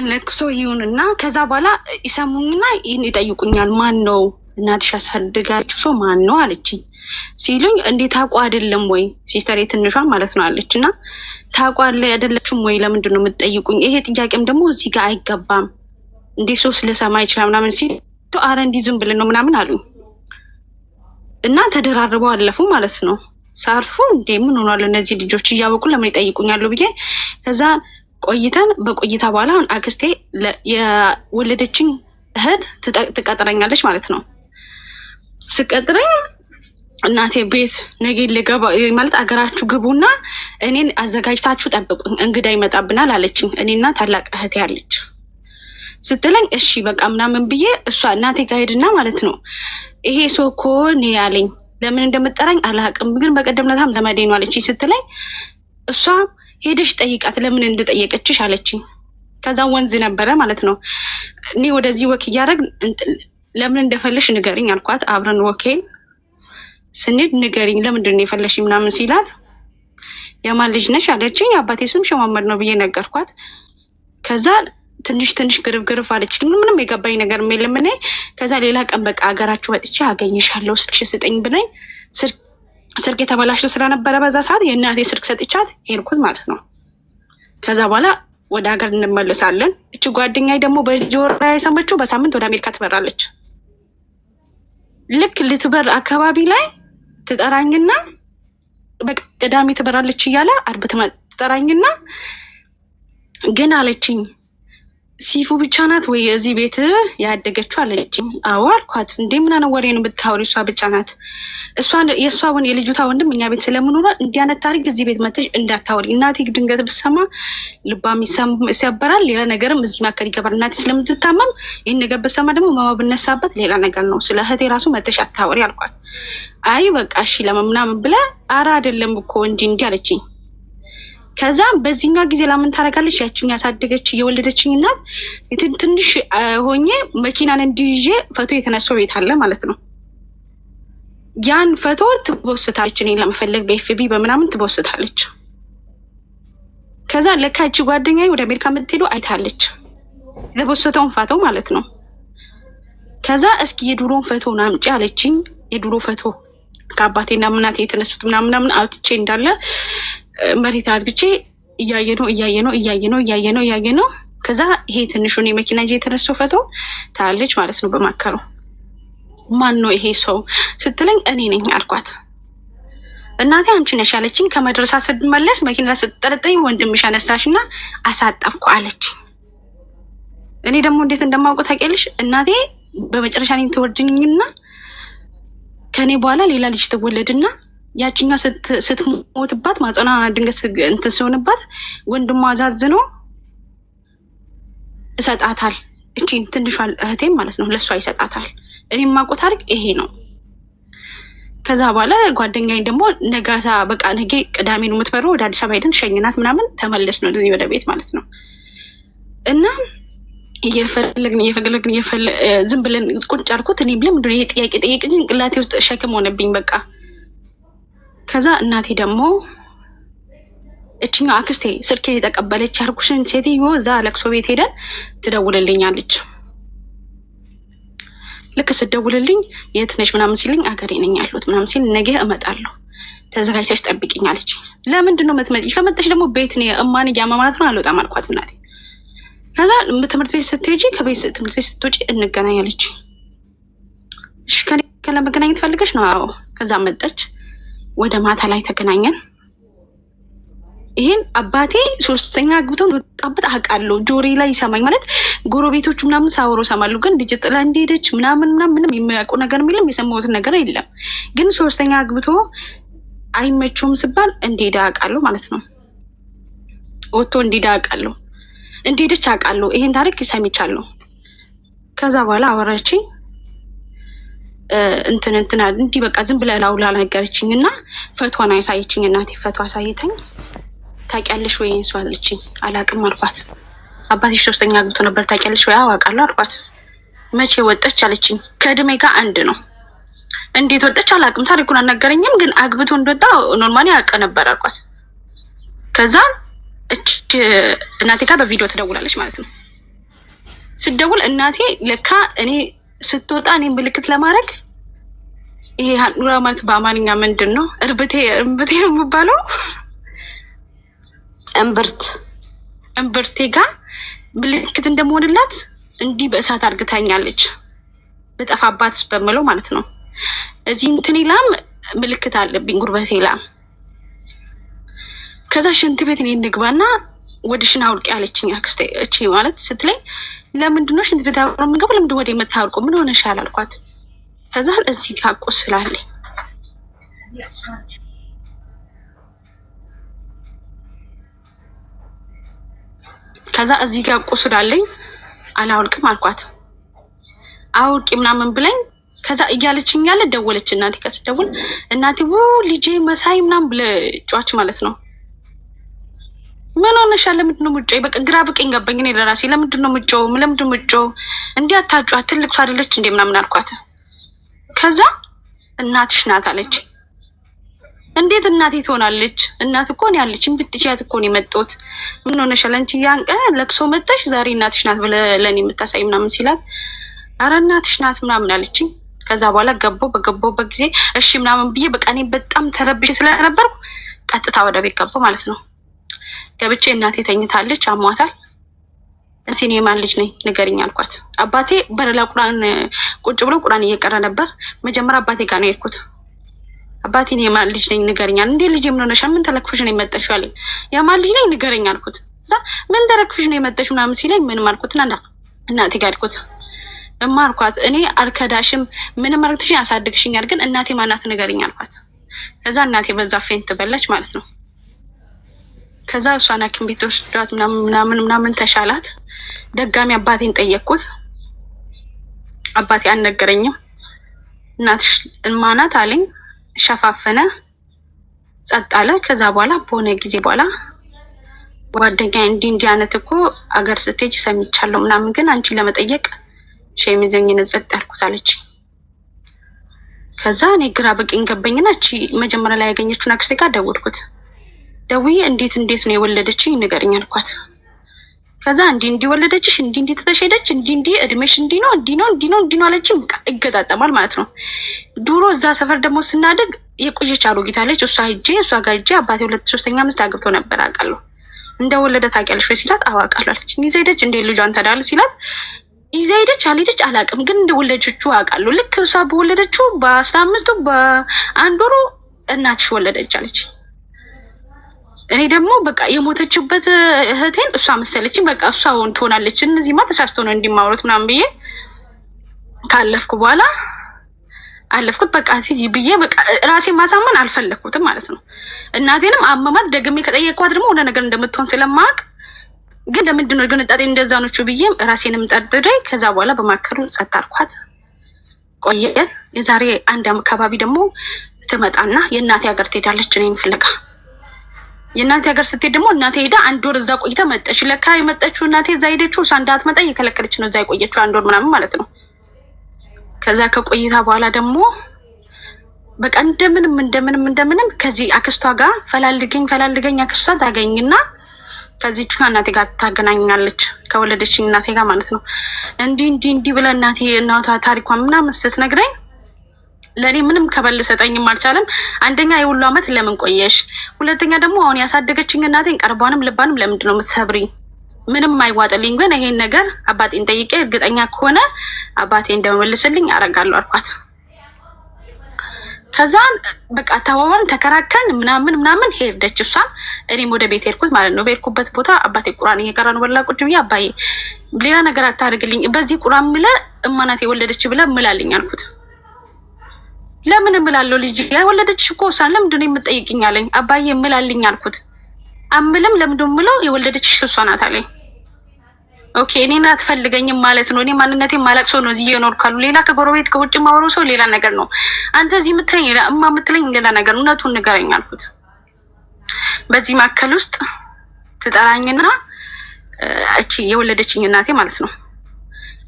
ለቅሶ ይሁንና ከዛ በኋላ ይሰሙኝና ይጠይቁኛል። ማን ነው እናትሽ ያሳደጋችሁ ሰው ማን ነው አለችኝ። ሲሉኝ እንዴት ታውቁ አይደለም ወይ ሲስተር ትንሿን ማለት ነው አለች። እና ታውቁ አይደለችም ወይ ለምንድን ነው የምትጠይቁኝ? ይሄ ጥያቄም ደግሞ እዚህ ጋር አይገባም እንዴ ሰው ስለሰማ ይችላል ምናምን ሲል አረ እንዲህ ዝም ብለን ነው ምናምን አሉኝ። እና ተደራርበው አለፉ ማለት ነው። ሳርፉ እንዴ ምን ሆኗል እነዚህ ልጆች እያወቁ ለምን ይጠይቁኛሉ ብዬ ከዛ ቆይተን በቆይታ በኋላ አሁን አክስቴ የወለደችኝ እህት ትቀጥረኛለች ማለት ነው። ስቀጥረኝ እናቴ ቤት ነገ ልገባ ማለት አገራችሁ ግቡና እኔን አዘጋጅታችሁ ጠብቁኝ እንግዳ ይመጣብናል አለችኝ። እኔና ታላቅ እህቴ አለች ስትለኝ እሺ በቃ ምናምን ብዬ እሷ እናቴ ጋር ሄድና ማለት ነው ይሄ ሰው እኮ እኔ ያለኝ ለምን እንደምጠራኝ አላውቅም፣ ግን በቀደም ለታም ዘመዴ ነው አለችኝ ስትለኝ እሷ ሄደሽ ጠይቃት ለምን እንደጠየቀችሽ አለችኝ። ከዛ ወንዝ ነበረ ማለት ነው። እኔ ወደዚህ ወክ እያደረግ ለምን እንደፈለሽ ንገሪኝ አልኳት። አብረን ወኬን ስንሄድ ንገሪኝ ለምንድን ነው የፈለሽ ምናምን ሲላት የማን ልጅ ነሽ አለችኝ። አባቴ ስም ሸማመድ ነው ብዬ ነገርኳት። ከዛ ትንሽ ግርፍ አለችኝ። ምንም የገባኝ ነገር የለም። እኔ ከዛ ሌላ ቀን በቃ ሀገራችሁ መጥቼ አገኝሻለሁ ስልክሽ ስጠኝ ብለኝ ስልክ የተበላሽቶ ስለነበረ በዛ ሰዓት የእናቴ ስልክ ሰጥቻት ሄድኩት ማለት ነው። ከዛ በኋላ ወደ ሀገር እንመለሳለን። እቺ ጓደኛዬ ደግሞ በጆራ የሰማችው በሳምንት ወደ አሜሪካ ትበራለች። ልክ ልትበር አካባቢ ላይ ትጠራኝና በቃ ቅዳሜ ትበራለች እያለ አርብ ትጠራኝና ግን አለችኝ ሲፉ ብቻ ናት ወይ እዚህ ቤት ያደገችው አለችኝ። አዎ አልኳት። እንዴ ምን ነው ወሬ ነው ብታወሪ? እሷ ብቻ ናት። የእሷውን የልጅቷ ወንድም እኛ ቤት ስለምኖረ እንዲህ አይነት ታሪክ እዚህ ቤት መጥተሽ እንዳታወሪ። እናቴ ድንገት ብትሰማ ልቧም ይሰበራል፣ ሌላ ነገርም እዚህ መካከል ይገባል። እናቴ ስለምትታመም ይህን ነገር ብትሰማ ደግሞ ማማ ብነሳበት ሌላ ነገር ነው። ስለ እህቴ ራሱ መጥተሽ አታወሪ አልኳት። አይ በቃ እሺ ለምናምን ብላ አራ አይደለም እኮ እንዲህ አለችኝ። ከዛ በዚህኛው ጊዜ ለምን ታደርጋለች? ያቺኝ ያሳደገች የወለደችኝ እናት ትንሽ ሆኜ መኪናን እንዲይዤ ፎቶ የተነሳው ቤት አለ ማለት ነው። ያን ፎቶ ትቦስታለች። እኔ ለመፈለግ በኤፍቢ በምናምን ትቦስታለች። ከዛ ለካ እቺ ጓደኛዬ ወደ አሜሪካ የምትሄዱ አይታለች የተቦሰተውን ፎቶ ማለት ነው። ከዛ እስኪ የድሮውን ፎቶ አምጪ አለችኝ። የድሮ ፎቶ ከአባቴና እናቴ የተነሱት ምናምን አውጥቼ እንዳለ መሬት አድርግቼ እያየ ነው። ከዛ ይሄ ትንሹን የመኪና እንጂ የተነሳው ፎቶ ታያለች ማለት ነው። በማከሩ ማን ነው ይሄ ሰው ስትለኝ እኔ ነኝ አልኳት። እናቴ አንቺ ነሽ አለችኝ። ከመድረሳ ስትመለስ መኪና ስትጠረጠኝ ወንድምሽ አነሳሽና አሳጠብኩ አለችኝ። እኔ ደግሞ እንዴት እንደማውቀው ታውቂያለሽ? እናቴ በመጨረሻ እኔን ትወርድኝና ከኔ በኋላ ሌላ ልጅ ትወለድና ያቺኛ ስትሞትባት ማጸና ድንገት እንትን ሲሆንባት ወንድሟ አዛዝኖ እሰጣታል። እቺን ትንሿን እህቴም ማለት ነው ለሷ ይሰጣታል። እኔ የማውቀው ታሪክ ይሄ ነው። ከዛ በኋላ ጓደኛዬ ደግሞ ነጋታ በቃ ነገ ቅዳሜ ነው የምትበረው ወደ አዲስ አበባ ሄደን ሸኝናት ምናምን ተመለስ ነው ወደ ቤት ማለት ነው። እና እየፈለግን ዝም ብለን ቁጭ አልኩት። እኔ ብለ ምንድን ነው ይሄ ጥያቄ ጠየቅኝ። ቅላቴ ውስጥ ሸክም ሆነብኝ በቃ። ከዛ እናቴ ደግሞ እችኛው አክስቴ ስልኬን የተቀበለች ያርኩሽን ሴትዮ እዛ ለቅሶ ቤት ሄደን ትደውልልኛለች። ልክ ስትደውልልኝ የት ነሽ ምናምን ሲልኝ አገሬ ነኝ ያሉት ምናምን ሲል ነገ እመጣለሁ ተዘጋጅተሽ ጠብቂኝ አለች። ለምንድን ነው የምትመጪ? ከመጣሽ ደግሞ ቤት ነው እማን እያመማት ነው አልወጣም አልኳት እናቴ። ከዛ ትምህርት ቤት ስትሄጂ ትምህርት ቤት ስትወጪ እንገናኛለች። እሺ ከኔ ለመገናኘት ፈልገሽ ነው? አዎ። ከዛ መጣች። ወደ ማታ ላይ ተገናኘን። ይሄን አባቴ ሶስተኛ አግብቶ ወጣበት አውቃለሁ። ጆሪ ላይ ይሰማኝ ማለት ጎረቤቶቹ ምናምን ሳወሩ ሰማለሁ። ግን ልጅ ጥላ እንደሄደች ምናምን ምንም የሚያውቁ ነገር የለም፣ የሰማሁት ነገር የለም። ግን ሶስተኛ አግብቶ አይመቸውም ሲባል እንደሄደ አውቃለሁ ማለት ነው። ወጥቶ እንደሄደ አውቃለሁ፣ እንደሄደች አውቃለሁ። ይሄን ታሪክ ሰምቻለሁ። ከዛ በኋላ አወራችኝ። እንትን እንዲህ በቃ ዝም ብላ ላውላ ነገረችኝ እና ፈቷን አሳየችኝ። እናቴ ፈቷ አሳይተኝ ታውቂያለሽ ወይ እንሷ አለችኝ። አላውቅም አልኳት። አባትሽ ሶስተኛ አግብቶ ነበር ታውቂያለሽ ወይ? አውቃለሁ አልኳት። መቼ ወጣች አለችኝ። ከእድሜ ጋር አንድ ነው። እንዴት ወጣች አላውቅም፣ ታሪኩን አልነገረኝም። ግን አግብቶ እንደወጣ ኖርማሊ አውቅ ነበር አልኳት። ከዛ እናቴ ጋር በቪዲዮ ትደውላለች ማለት ነው። ስትደውል እናቴ ለካ እኔ ስትወጣ እኔ ምልክት ለማድረግ ይሄ ኑራ ማለት በአማርኛ ምንድን ነው? እርብቴ ነው የሚባለው። እምብርቴ ጋር ምልክት እንደመሆንላት እንዲህ በእሳት አርግታኛለች። በጠፋባት በምለው ማለት ነው። እዚህ እንትን ላም ምልክት አለብኝ ጉርበቴ ላም። ከዛ ሽንት ቤት እኔ እንግባና ወድሽን አውልቂ ያለችኝ አክስቴ። እቺ ማለት ስትለኝ ለምንድነው ሽንት ቤት አብሮ የምንገባው? ለምንድን ወደ የምታወልቁ? ምን ሆነሻል አልኳት። ከዛ እዚህ ጋር ቆስላለኝ። ከዛ እዚህ ጋር ቆስላለኝ አላውልቅም አልኳት። አውልቂ ምናምን ብለኝ ከዛ እያለችኝ ያለ ደወለች እናቴ። ከስደውል እናቴ ልጄ መሳይ ምናምን ብለ ጫች ማለት ነው። ምን ሆነሻል? ለምንድን ነው የምትጮው? በቃ ግራ በቀኝ ገባኝ እኔ ለራሴ። ለምንድን ነው የምትጮው? እንዲህ አታጫዋት፣ ትልቅ ሰው አይደለች እንዴ ምናምን አልኳት። ከዛ እናትሽ ናት አለች። እንዴት እናቴ ትሆናለች? እናት እኮ ነው ያለችኝ። ብትችያት እኮ ነው የመጣሁት። ምን ሆነሻል አንቺ? ያን ቀን ለቅሶ መጣሽ፣ ዛሬ እናትሽ ናት ብለህ ለእኔ የምታሳይ ምናምን ሲላት፣ አረ እናትሽ ናት ምናምን አለችኝ። ከዛ በኋላ በገባሁበት ጊዜ እሺ ምናምን ብዬ በቃ እኔ በጣም ተረብሼ ስለነበርኩ ቀጥታ ወደ ቤት ገባሁ ማለት ነው። ገብቼ እናቴ ተኝታለች፣ አሟታል። እኔ የማን ልጅ ነኝ ንገሪኝ አልኳት። አባቴ በረላ ቁርአን ቁጭ ብሎ ቁርአን እየቀረ ነበር። መጀመሪያ አባቴ ጋር ነው የሄድኩት። አባቴ እኔ የማን ልጅ ነኝ ንገሪኝ። እንዴ ልጅ ምን ሆነሻል? ምን ተለክፈሽ ነው የመጣሽው አለኝ። የማን ልጅ ነኝ ንገሪኝ አልኩት። ምን ተረክፍሽ ነው የመጣሽ ምናምን ሲለኝ ምንም አልኩትና እናቴ ጋር አልኩት እማርኳት እኔ አልከዳሽም ምንም አርግተሽ ያሳድግሽኛል ግን እናቴ ማናት ንገሪኝ አልኳት። ከዛ እናቴ በዛ ፌንት በላች ማለት ነው። ከዛ እሷን ሐኪም ቤት ወስዷት ምናምን ተሻላት። ደጋሚ አባቴን ጠየቅኩት። አባቴ አልነገረኝም። እናትሽ ማናት አለኝ። ሸፋፈነ፣ ጸጥ አለ። ከዛ በኋላ በሆነ ጊዜ በኋላ ጓደኛዬ እንዲህ አይነት እኮ አገር ስትሄጂ ሰምቻለሁ ምናምን ግን አንቺን ለመጠየቅ ሸሚዘኝ ነጸጥ ያልኩት አለች። ከዛ እኔ ግራ በቀኝ ገባኝና እቺ መጀመሪያ ላይ ያገኘችውን አክስቴ ጋር ደወልኩት። ደውዬ እንዴት ነው የወለደችኝ ንገሪኝ አልኳት። ከዛ እንዲህ ወለደችሽ እንዲህ ተተሸደች እንዲህ እድሜሽ እንዲህ ነው አለችኝ። በቃ ይገጣጠማል ማለት ነው። ድሮ እዛ ሰፈር ደግሞ ስናደግ የቆየች አሮጊት አለች። እሷ ጋር ሄጄ አባቴ 2-3ኛ ሚስት አግብተው ነበር አውቃለሁ። እንደወለደ ታውቂያለሽ ወይ ሲላት አዋቃለሁ አለች። ይዛ ሄደች እንደ ልጇን ተዳል ሲላት ይዛ ሄደች አልሄደች አላውቅም ግን እንደወለደችው አውቃለሁ። ልክ እሷ በወለደችው በ15 በአንድ ወሩ እናትሽ ወለደች አለች። እኔ ደግሞ በቃ የሞተችበት እህቴን እሷ መሰለችኝ። በቃ እሷ ትሆናለች እነዚህማ ተሳስቶ ነው እንዲማውሩት ምናምን ብዬ ካለፍኩ በኋላ አለፍኩት። በቃ ሲዚ ብዬ በቃ ራሴ ማሳመን አልፈለኩትም ማለት ነው። እናቴንም አመማት ደግሜ ከጠየቅኳት ደግሞ ሆነ ነገር እንደምትሆን ስለማውቅ ግን ለምንድን ነው ግን ጣጤ እንደዛ ነች ብዬ ራሴንም ጠርጥሬ ከዛ በኋላ በማከሩ ጸጥ አልኳት። ቆየን። የዛሬ አንድ አካባቢ ደግሞ ትመጣና የእናቴ ሀገር ትሄዳለች እኔን ፍለጋ። የእናቴ ሀገር ስትሄድ ደግሞ እናቴ ሄዳ አንድ ወር እዛ ቆይታ መጣች። ለካ የመጣችው እናቴ እዛ ሄደችው እሷ እንዳትመጣ እየከለከለች ነው እዛ የቆየችው አንድ ወር ምናምን ማለት ነው። ከዛ ከቆይታ በኋላ ደግሞ በቃ እንደምንም ከዚህ አክስቷ ጋር ፈላልገኝ አክስቷ ታገኝና ከዚህች እናቴ ጋር ታገናኛለች ከወለደችኝ እናቴ ጋር ማለት ነው። እንዲህ ብለ እናቷ ታሪኳን ምናምን ስትነግረኝ ለእኔ ምንም ከበል ሰጠኝም አልቻለም። አንደኛ የሁሉ አመት ለምን ቆየሽ፣ ሁለተኛ ደግሞ አሁን ያሳደገችኝ እናቴን ቀርቧንም ልባንም ለምንድን ነው የምትሰብሪ? ምንም አይዋጥልኝ። ግን ይሄን ነገር አባቴን ጠይቄ እርግጠኛ ከሆነ አባቴ እንደመልስልኝ አረጋለሁ አልኳት። ከዛ በቃ ተዋዋልን ተከራከርን ምናምን ሄደች እሷ። እኔም ወደ ቤት ሄድኩት ማለት ነው። በሄድኩበት ቦታ አባቴ ቁርአን እየቀራ ነው። በላ ቁጭ ብዬ አባዬ ሌላ ነገር አታደርግልኝ በዚህ ቁርአን ምለ እማናት የወለደች ብለ ምላልኝ አልኩት። ለምን እምላለሁ ልጅ የወለደችሽ እኮ እሷን ለምንድን ነው የምትጠይቅኝ አለኝ። አባዬ እምላልኝ አልኩት። አምልም ለምንድን ምለው የወለደችሽ እሷ ናት አለኝ። ኦኬ እኔን አትፈልገኝም ማለት ነው። እኔ ማንነቴን ማላቅ ሰው ነው እዚህ እየኖርኩ ሌላ ከጎረቤት ከውጭ ማወራው ሰው ሌላ ነገር ነው። አንተ እዚህ የምትለኝ ሌላ የምትለኝ ሌላ ነገር፣ እውነቱን ንገረኝ አልኩት። በዚህ ማከል ውስጥ ትጠራኝና እቺ የወለደችኝ እናቴ ማለት ነው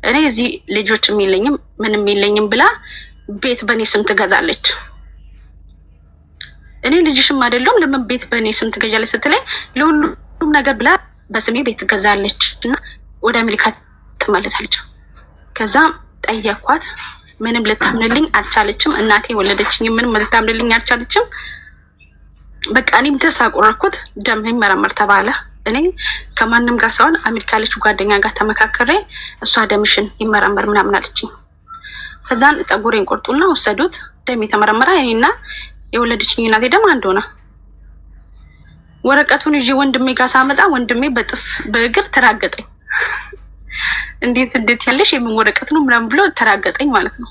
እኔ እዚህ ልጆች የለኝም ምንም የለኝም ብላ ቤት በኔ ስም ትገዛለች። እኔ ልጅሽም አይደለም ለምን ቤት በኔ ስም ትገዛለች ስትለኝ ለሁሉም ነገር ብላ በስሜ ቤት ትገዛለች እና ወደ አሜሪካ ትመለሳለች። ከዛ ጠየኳት፣ ምንም ልታምንልኝ አልቻለችም። እናቴ ወለደችኝ ምንም ልታምንልኝ አልቻለችም። በቃ እኔም ተስፋ ቆረጥኩት። ደም ይመረመር ተባለ። እኔ ከማንም ጋር ሳይሆን አሜሪካ ያለችው ጓደኛ ጋር ተመካከረ። እሷ ደምሽን ይመረመር ምናምን አለችኝ። ከዛን ፀጉሬን ቆርጡና ወሰዱት። ደም የተመረመረ እኔና የወለደችኝ እናቴ ደም አንድ ሆነ። ወረቀቱን ይዤ ወንድሜ ጋር ሳመጣ ወንድሜ በእግር ተራገጠኝ። እንዴት ያለሽ የምን ወረቀት ነው ምናምን ብሎ ተራገጠኝ ማለት ነው።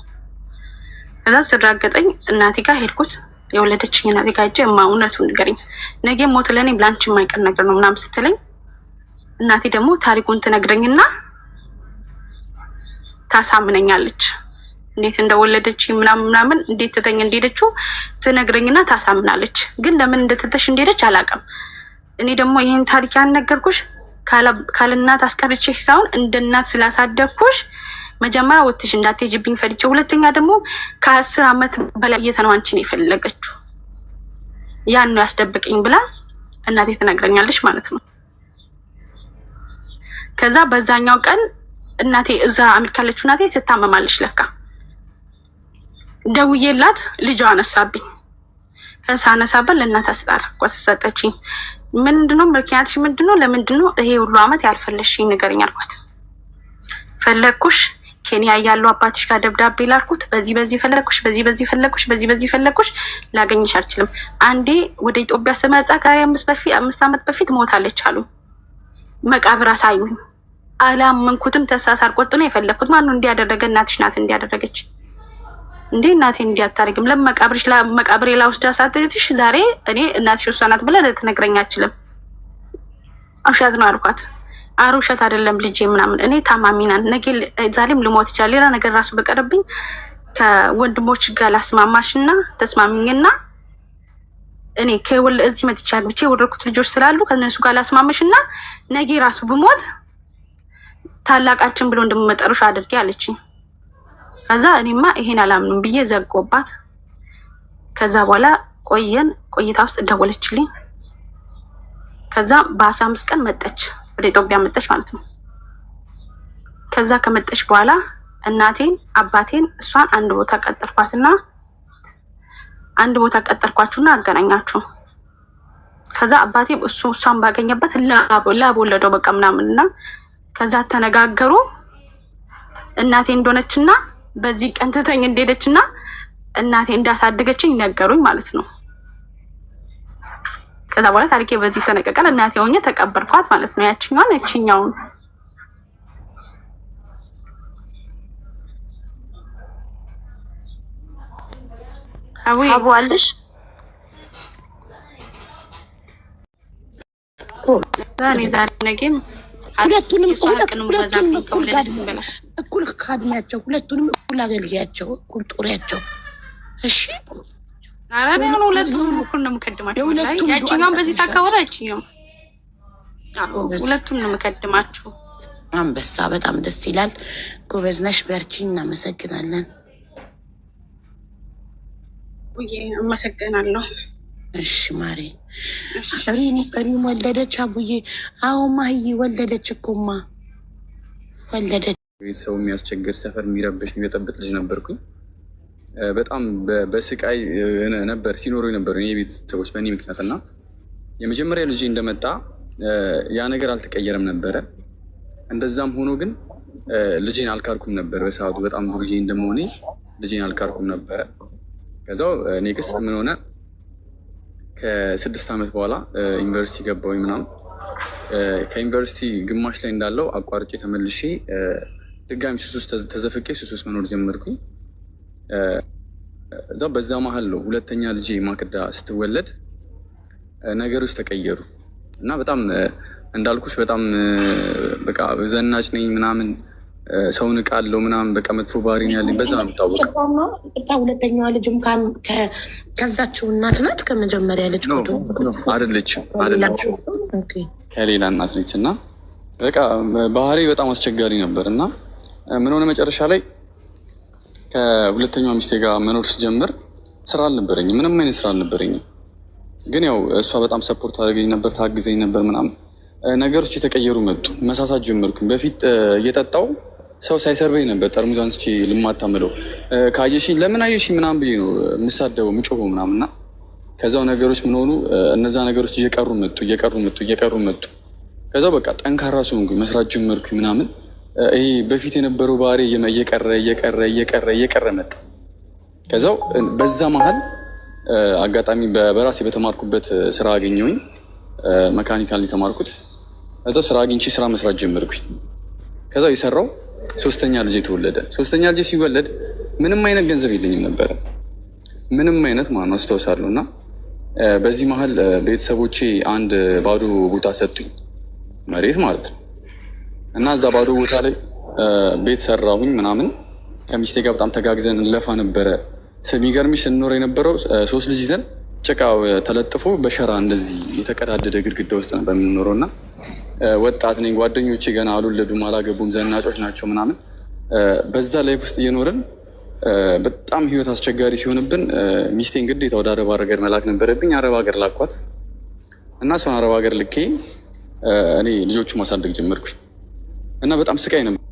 ከዛ ስራገጠኝ እናቴ ጋር ሄድኩት። የወለደችኝ እናቴ ጋር ሄጄ እውነቱን ንገሪኝ፣ ነገ ሞት ለኔ ብላንቺ የማይቀር ነገር ነው ምናምን ስትለኝ እናቴ ደግሞ ታሪኩን ትነግረኝና ታሳምነኛለች። እንዴት እንደወለደች ምናምን እንዴት ተተኝ እንደሄደችው ትነግረኝና ታሳምናለች። ግን ለምን እንደተተሽ እንደሄደች አላውቅም። እኔ ደግሞ ይሄን ታሪክ ያነገርኩሽ ካልናት አስቀርቼሽ ሳይሆን እንደ እናት ስላሳደግኩሽ መጀመሪያ ወጥሽ እንዳትሄጂብኝ ፈልጬ፣ ሁለተኛ ደግሞ ከ10 አመት በላይ የተነው አንቺን የፈለገችው ያን ነው ያስደብቀኝ ብላ እናቴ ትነግረኛለች ማለት ነው። ከዛ በዛኛው ቀን እናቴ እዛ አሜሪካ ያለችው እናቴ ትታመማለች ለካ። ደውዬላት ልጇ አነሳብኝ። ከዛ አነሳበት ለእናት አስጣርኳት ሰጠችኝ። ምንድነው ምክንያትሽ ምንድነው ለምንድነው ይሄ ሁሉ አመት ያልፈለሽኝ ንገረኝ አልኳት። ፈለኩሽ ኬንያ ያለው አባትሽ ጋር ደብዳቤ ላልኩት በዚህ ፈለኩሽ ላገኝሽ አልችልም። አንዴ ወደ ኢትዮጵያ ስመጣ ከ5 አመት በፊት ሞታለች አሉ። መቃብር አሳዩኝ። አላመንኩትም። ተስፋ ሳልቆርጥ ነው የፈለግኩት። ማነው እንዲያደረገ? እናትሽ ናት እንዲያደረገች እንዴ? እናቴ እንዲያታርግም ለመቃብሬ ላውስዳ ሳትሽ ዛሬ እኔ እናትሽ እሷ ናት ብለህ ልትነግረኝ አትችልም። ውሸት ነው አልኳት። አረ ውሸት አይደለም ልጄ ምናምን፣ እኔ ታማሚ ናት፣ ነገ ዛሬም ልሞት ይችላል። ሌላ ነገር ራሱ በቀረብኝ ከወንድሞች ጋር ላስማማሽ እና ተስማሚኝና እኔ እዚህ መጥቻ ብቻ የወረድኩት ልጆች ስላሉ ከነሱ ጋር ላስማማሽ እና ነገ ራሱ ብሞት ታላቃችን ብሎ እንደምመጠሩሽ አድርጌ አለችኝ። ከዛ እኔማ ይሄን አላምንም ብዬ ዘጎባት። ከዛ በኋላ ቆይታ ውስጥ ደወለችልኝ። ከዛ በ15 ቀን መጠች፣ ወደ ኢትዮጵያ መጠች ማለት ነው። ከዛ ከመጠች በኋላ እናቴን አባቴን እሷን አንድ ቦታ ቀጠርኳችሁና አገናኛችሁ። ከዛ አባቴ እሷን ባገኘበት ላብ ወለደው በቃ ምናምንና ከዛ ተነጋገሩ። እናቴ እንደሆነችና በዚህ ቀን ትተኝ እንደሄደችና እናቴ እንዳሳደገችኝ ነገሩኝ ማለት ነው። ከዛ በኋላ ታሪኬ በዚህ ተነቀቀለ። እናቴ ሆኜ ተቀበርኳት ማለት ነው። ያችኛውን አቡ አለሽ ዛሬ ነገም ሁለቱንም እኩል ካድሚያቸው፣ ሁለቱንም እኩል አገልግያቸው፣ እኩል ጡሪያቸው። እሺ አራኔ ነው ሁለቱንም እኩል ነው የምቀድማቸው። ያቺኛውን በዚህ ሳካወራ ያቺኛው ሁለቱም ነው የምቀድማችሁ። አንበሳ በጣም ደስ ይላል። ጎበዝ ነሽ፣ በርቺ። እናመሰግናለን። አመሰግናለሁ። እሺ ማሬ። ሪም ወለደች። አቡዬ አዎ ማህዬ ወለደች እኮማ ወለደች። ቤተሰቡ የሚያስቸግር ሰፈር የሚረብሽ የሚበጠብጥ ልጅ ነበርኩኝ። በጣም በስቃይ ነበር ሲኖሩ የነበሩ የቤት ሰዎች በእኔ ምክንያት እና የመጀመሪያ ልጅ እንደመጣ ያ ነገር አልተቀየረም ነበረ። እንደዛም ሆኖ ግን ልጄን አልካርኩም ነበር። በሰዓቱ በጣም ዱርዬ እንደመሆኔ ልጄን አልካርኩም ነበረ። ከዛው ኔክስት ምን ሆነ? ከ6 ዓመት በኋላ ዩኒቨርሲቲ ገባሁኝ ምናምን። ከዩኒቨርሲቲ ግማሽ ላይ እንዳለው አቋርጬ ተመልሼ ድጋሚ ሱስ ውስጥ ተዘፍቄ ሱስ ውስጥ መኖር ጀመርኩኝ። እዛው በዛ መሀል ነው ሁለተኛ ልጄ ማክዳ ስትወለድ ነገሮች ተቀየሩ እና በጣም እንዳልኩሽ በጣም በቃ ዘናጭ ነኝ ምናምን፣ ሰውን እቃለሁ ምናምን፣ በቃ መጥፎ ባህሪ ያለኝ በዛ ነው የምታወቀው። ሁለተኛዋ ልጅም ከዛችው እናት ናት? ከመጀመሪያ ልጅ አይደለችም፣ ከሌላ እናት ነች። እና በቃ ባህሪ በጣም አስቸጋሪ ነበር እና ምን ሆነ መጨረሻ ላይ ከሁለተኛዋ ሚስቴ ጋር መኖር ስጀምር ስራ አልነበረኝም፣ ምንም አይነት ስራ አልነበረኝም። ግን ያው እሷ በጣም ሰፖርት አድርገኝ ነበር፣ ታግዘኝ ነበር ምናምን። ነገሮች የተቀየሩ መጡ። መሳሳት ጀመርኩኝ። በፊት እየጠጣው ሰው ሳይሰርበኝ ነበር ጠርሙዝ አንስቼ ልማታምለው። ካየሽኝ ለምን አየሽኝ ምናምን ብዬ ነው የምሳደበው ምጮሆ ምናምንና ከዛው ነገሮች ምን ሆኑ? እነዛ ነገሮች እየቀሩ መጡ። ከዛው በቃ ጠንካራ ሰውንኩኝ፣ መስራት ጀመርኩኝ ምናምን። ይሄ በፊት የነበረው ባህሪ እየቀረ መጣ። ከዛው በዛ መሀል አጋጣሚ በራሴ በተማርኩበት ስራ አገኘሁኝ። መካኒካል የተማርኩት። ከዛው ስራ አግኝቼ ስራ መስራት ጀመርኩኝ። ከዛው የሰራው ሶስተኛ ልጅ ተወለደ። ሶስተኛ ልጅ ሲወለድ ምንም አይነት ገንዘብ የለኝም ነበረ፣ ምንም አይነት ማነው አስታውሳለሁ። እና በዚህ መሀል ቤተሰቦቼ አንድ ባዶ ቦታ ሰጡኝ፣ መሬት ማለት ነው። እና እዛ ባዶ ቦታ ላይ ቤት ሰራሁኝ ምናምን። ከሚስቴ ጋር በጣም ተጋግዘን እንለፋ ነበረ። የሚገርምሽ ስንኖር የነበረው 3 ልጅ ይዘን ጭቃው ተለጥፎ በሸራ እንደዚህ የተቀዳደደ ግድግዳ ውስጥ ነበር የምንኖረው። እና ወጣት ነኝ፣ ጓደኞቼ ገና አልወለዱም፣ አላገቡም፣ ዘናጮች ናቸው ምናምን። በዛ ላይፍ ውስጥ እየኖርን በጣም ህይወት አስቸጋሪ ሲሆንብን ሚስቴን ግዴታ ወደ አረብ ሀገር መላክ ነበረብኝ። አረብ ሀገር ላኳት እና እሷን አረብ ሀገር ልኬ እኔ ልጆቹ ማሳደግ ጀመርኩኝ። እና በጣም ስቃይ ነበረ።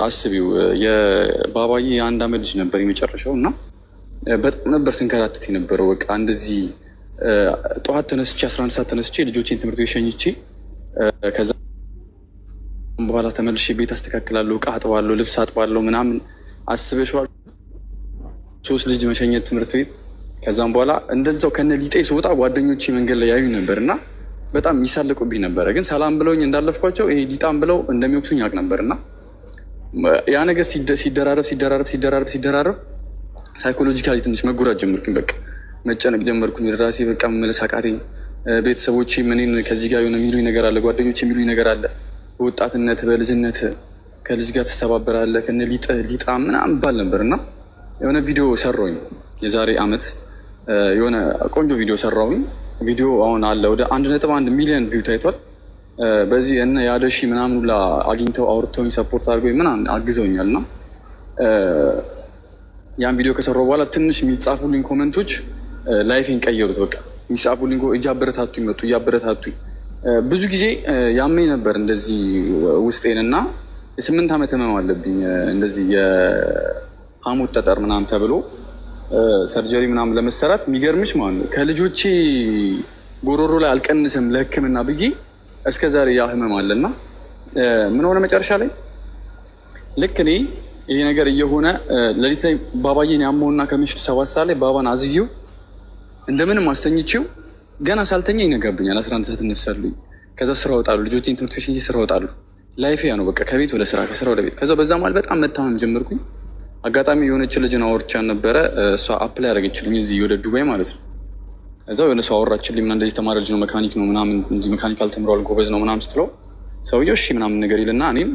አስቢው የባባዬ የ1 ዓመት ልጅ ነበር የመጨረሻው። እና በጣም ነበር ስንከራተት የነበረው። በቃ እንደዚህ ጠዋት ተነስቼ 11 ሰዓት ተነስቼ ልጆቼን ትምህርት ቤት ሸኝቼ ከዛ በኋላ ተመልሼ ቤት አስተካክላለሁ፣ ዕቃ አጥባለሁ፣ ልብስ አጥባለሁ ምናምን። አስበሽዋል? 3 ልጅ መሸኘት ትምህርት ቤት። ከዛም በኋላ እንደዛው ከነ ሊጤ ስወጣ ጓደኞቼ መንገድ ላይ ያዩ ነበር እና በጣም ይሳለቁብኝ ነበረ። ግን ሰላም ብለውኝ እንዳለፍኳቸው ይሄ ዲጣም ብለው እንደሚወቅሱኝ ያውቅ ነበር እና ያ ነገር ሲደራረብ ሳይኮሎጂካሊ ትንሽ መጎዳት ጀመርኩኝ። በቃ መጨነቅ ጀመርኩኝ። ራሴ በቃ መመለስ አቃተኝ። ቤተሰቦቼ እኔን ከዚህ ጋር የሆነ የሚሉኝ ነገር አለ፣ ጓደኞች የሚሉኝ ነገር አለ። በወጣትነት በልጅነት ከልጅ ጋር ትሰባበራለህ ከነ ሊጣ ምናምን ባል ነበር እና የሆነ ቪዲዮ ሰራሁኝ የዛሬ አመት የሆነ ቆንጆ ቪዲዮ ሰራሁኝ። ቪዲዮ አሁን አለ ወደ 1.1 ሚሊዮን ቪው ታይቷል። በዚህ እነ ያደሺ ምናምን ሁላ አግኝተው አውርተውኝ ሰፖርት አድርገውኝ ምናምን አግዘውኛል እና ያን ቪዲዮ ከሰራሁ በኋላ ትንሽ የሚጻፉልኝ ኮመንቶች ላይፌን ቀየሩት። በቃ የሚጻፉልኝ እያበረታቱኝ መጡ። ብዙ ጊዜ ያመኝ ነበር እንደዚህ ውስጤን እና የ8 ዓመት ህመም አለብኝ እንደዚህ የሐሞት ጠጠር ምናምን ተብሎ ሰርጀሪ ምናምን ለመሰራት የሚገርምሽ ማለት ነው ከልጆቼ ጎሮሮ ላይ አልቀንስም ለህክምና ብዬ እስከ ዛሬ ያ ህመም አለና ምን ሆነ መጨረሻ ላይ ልክ እኔ ይሄ ነገር እየሆነ ለሊት ላይ ባባዬን ያመውና ከምሽቱ 7 ሰዓት ላይ ባባን አዝዬው እንደምንም አስተኝቼው ገና ሳልተኛ ይነጋብኛል። 11 ሰዓት እነሳለሁ። ከዛ ስራ እወጣለሁ። ልጆቼን ትምህርት ቤት እንጂ ስራ እወጣለሁ። ላይፌ ያ ነው በቃ ከቤት ወደ ስራ ከስራ ወደ ቤት። ከዛ በዛ ማለት በጣም መታመም ጀመርኩኝ። አጋጣሚ የሆነች ልጅን አወርቻን ነበረ። እሷ አፕላይ ያደረገችልኝ እዚህ ወደ ዱባይ ማለት ነው። እዛው የሆነ ሰው አወራችልኝ ምናምን እንደዚህ ተማረ ልጅ ነው መካኒክ ነው ምናምን እንጂ ሜካኒካል ተምሯል ጎበዝ ነው ምናምን ስትለው ሰውዬው እሺ ምናምን ነገር ይልና እኔም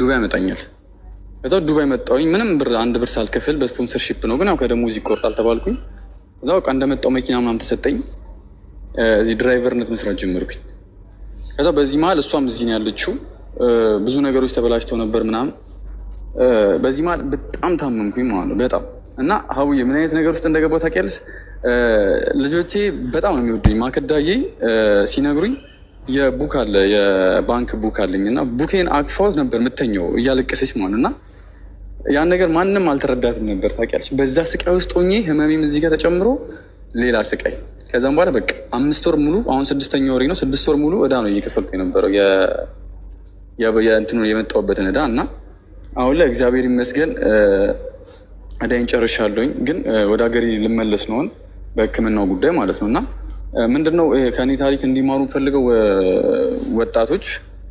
ዱባይ ያመጣኛል። ከዛው ዱባይ መጣሁኝ። ምንም ብር 1 ብር ሳልከፍል በስፖንሰርሺፕ ነው ግን ያው ከደሞዝ ይቆርጣል ተባልኩኝ። ከዛው በቃ እንደመጣሁ መኪና ምናምን ተሰጠኝ። እዚህ ድራይቨርነት መስራት ጀመርኩኝ። ከዛ በዚህ መሀል እሷም እዚህ ነው ያለችው። ብዙ ነገሮች ተበላሽተው ነበር ምናምን። በዚህ መሀል በጣም ታመምኩኝ ማለት ነው በጣም እና ሀውዬ ምን አይነት ነገር ውስጥ እንደገባሁ ታውቂያለሽ? ልጆቼ በጣም ነው የሚወዱኝ። ማከዳዬ ሲነግሩኝ የቡክ አለ የባንክ ቡክ አለኝ እና ቡኬን አቅፋት ነበር የምተኘው እያለቀሰች ማለት እና ያን ነገር ማንም አልተረዳትም ነበር ታውቂያለሽ። በዛ ስቃይ ውስጥ ሆኜ ህመሜም እዚህ ጋር ተጨምሮ ሌላ ስቃይ። ከዛም በኋላ በቃ 5 ወር ሙሉ አሁን 6ኛ ወሬ ነው 6 ወር ሙሉ እዳ ነው እየከፈልኩ የነበረው የእንትኑ የመጣሁበትን እዳ እና አሁን ላይ እግዚአብሔር ይመስገን እዳይን ጨርሻለሁኝ። ግን ወደ ሀገሬ ልመለስ ነው በህክምናው ጉዳይ ማለት ነው እና ምንድነው ከኔ ታሪክ እንዲማሩ ፈልገው ወጣቶች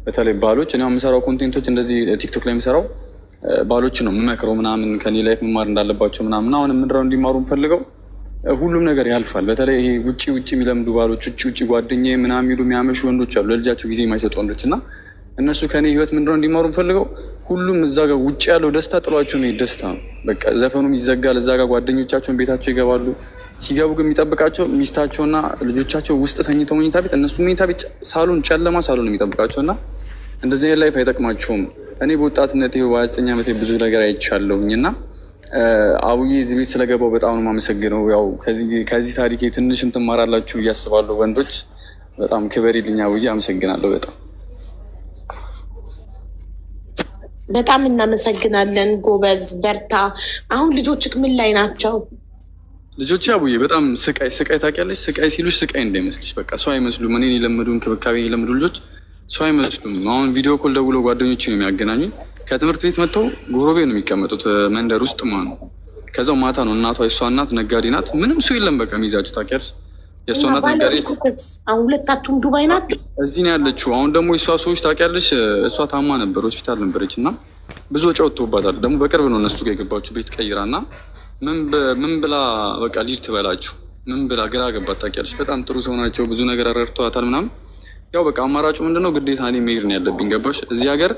በተለይ ባሎች እኔ የምሰራው ኮንቴንቶች እንደዚህ ቲክቶክ ላይ የምሰራው ባሎች ነው የምመክረው ምናምን ከኔ ላይፍ መማር እንዳለባቸው ምናምን አሁን ምንድነው እንዲማሩ ፈልገው ሁሉም ነገር ያልፋል። በተለይ ይሄ ውጪ የሚለምዱ ባሎች ውጪ ጓደኛዬ ምናምን የሚሉ የሚያመሹ ወንዶች አሉ ለልጃቸው ጊዜ የማይሰጡ ወንዶች እና እነሱ ከኔ ህይወት ምንድነው እንዲማሩ ፈልገው ሁሉም እዛ ጋር ውጪ ያለው ደስታ ጥሏቸው ነው ደስታ ነው። በቃ ዘፈኑም ይዘጋል እዛ ጋር ጓደኞቻቸውን ቤታቸው ይገባሉ። ሲገቡ ግን የሚጠብቃቸው ሚስታቸውና ልጆቻቸው ውስጥ ተኝተው መኝታ ቤት እነሱ መኝታ ቤት ሳሎን ጨለማ ሳሎን የሚጠብቃቸው እና እንደዚህ አይነት ላይፍ አይጠቅማቸውም። እኔ በወጣትነቴ በ29 ዓመቴ ብዙ ነገር አይቻለሁኝ እና አውዬ እዚህ ቤት ስለገባው በጣም ነው የማመሰግነው። ያው ከዚህ ታሪኬ ትንሽም ትማራላችሁ ብዬ አስባለሁ። ወንዶች በጣም ክበሪልኝ አውዬ አመሰግናለሁ። በጣም እናመሰግናለን። ጎበዝ በርታ። አሁን ልጆችህ ምን ላይ ናቸው? ልጆች አቡዬ በጣም ስቃይ ታውቂያለሽ። ስቃይ ሲሉሽ ስቃይ እንዳይመስልሽ በቃ ሰው አይመስሉም። እኔን የለመዱ እንክብካቤ የለመዱ ልጆች ሰው አይመስሉም። አሁን ቪዲዮ ኮል ደውሎ ጓደኞቼ ነው የሚያገናኙኝ። ከትምህርት ቤት መጥተው ጎሮቤ ነው የሚቀመጡት መንደር ውስጥ ማለት ነው። ከዛው ማታ ነው እናቷ የእሷ እናት ነጋዴ ናት። ምንም ሰው የለም በቃ ሚይዛችሁ ታውቂያለሽ። የእሷ እናት ነጋዴ። አሁን ሁለታችሁም ዱባይ ናችሁ? እዚህ ነው ያለችው። አሁን ደግሞ የእሷ ሰዎች ታውቂያለሽ እሷ ታማ ነበር ሆስፒታል ነበረች እና ብዙ ወጪ ወጥቶባታል። ደግሞ በቅርብ ነው እነሱ ጋር የገባችሁ ቤት ቀይራ እና ምን ብላ በቃ ሊድ ትበላችሁ ምን ብላ ግራ ገባት ታውቂያለሽ። በጣም ጥሩ ሰው ናቸው። ብዙ ነገር ረድተዋታል ምናምን። ያው በቃ አማራጩ ምንድነው ግዴታ እኔ መሄድ ነው ያለብኝ ገባሽ። እዚህ ሀገር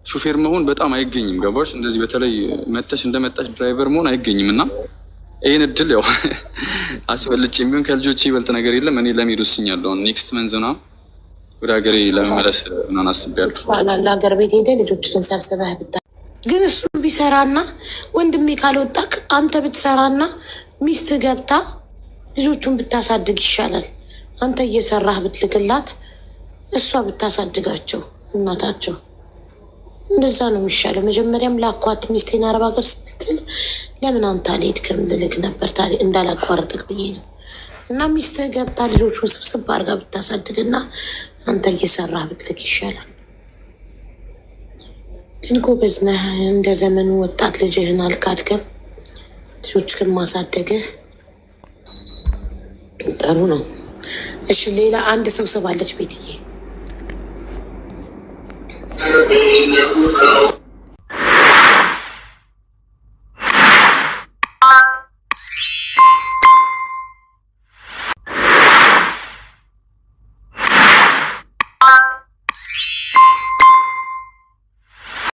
ሹፌር መሆን በጣም አይገኝም ገባሽ። እንደዚህ በተለይ እንደመጣሽ ድራይቨር መሆን አይገኝም እና ይህን እድል ያው አስበልጭ የሚሆን ከልጆች ይበልጥ ነገር የለም። እኔ ለመሄድ ወስኛለሁ። ኔክስት መንዝና ወደ ሀገሬ ለመመለስ ምናምን አስቤያለሁ። ለሀገር ቤት ሄደ ልጆችን ሰብስበህ ብታ ግን እሱ ቢሰራና ወንድሜ ካልወጣክ አንተ ብትሰራና ሚስት ገብታ ልጆቹን ብታሳድግ ይሻላል። አንተ እየሰራህ ብትልክላት እሷ ብታሳድጋቸው እናታቸው እንደዛ ነው የሚሻለው። መጀመሪያም ላኳት ሚስቴን አረብ ሀገር ስትል ለምን አንተ አልሄድክም ልልክ ነበር ታዲያ እንዳላቋርጥክ ብዬ ነው። እና ሚስትህ ገብታ ልጆቹን ስብስብ አድርጋ ብታሳድግና አንተ እየሰራህ ብትልክ ይሻላል። ግን ጎበዝ ነህ። እንደ ዘመኑ ወጣት ልጅህን አልካድክም። ልጆችህን ማሳደግህ ጥሩ ነው። እሺ ሌላ አንድ ሰው ሰባለች ቤትዬ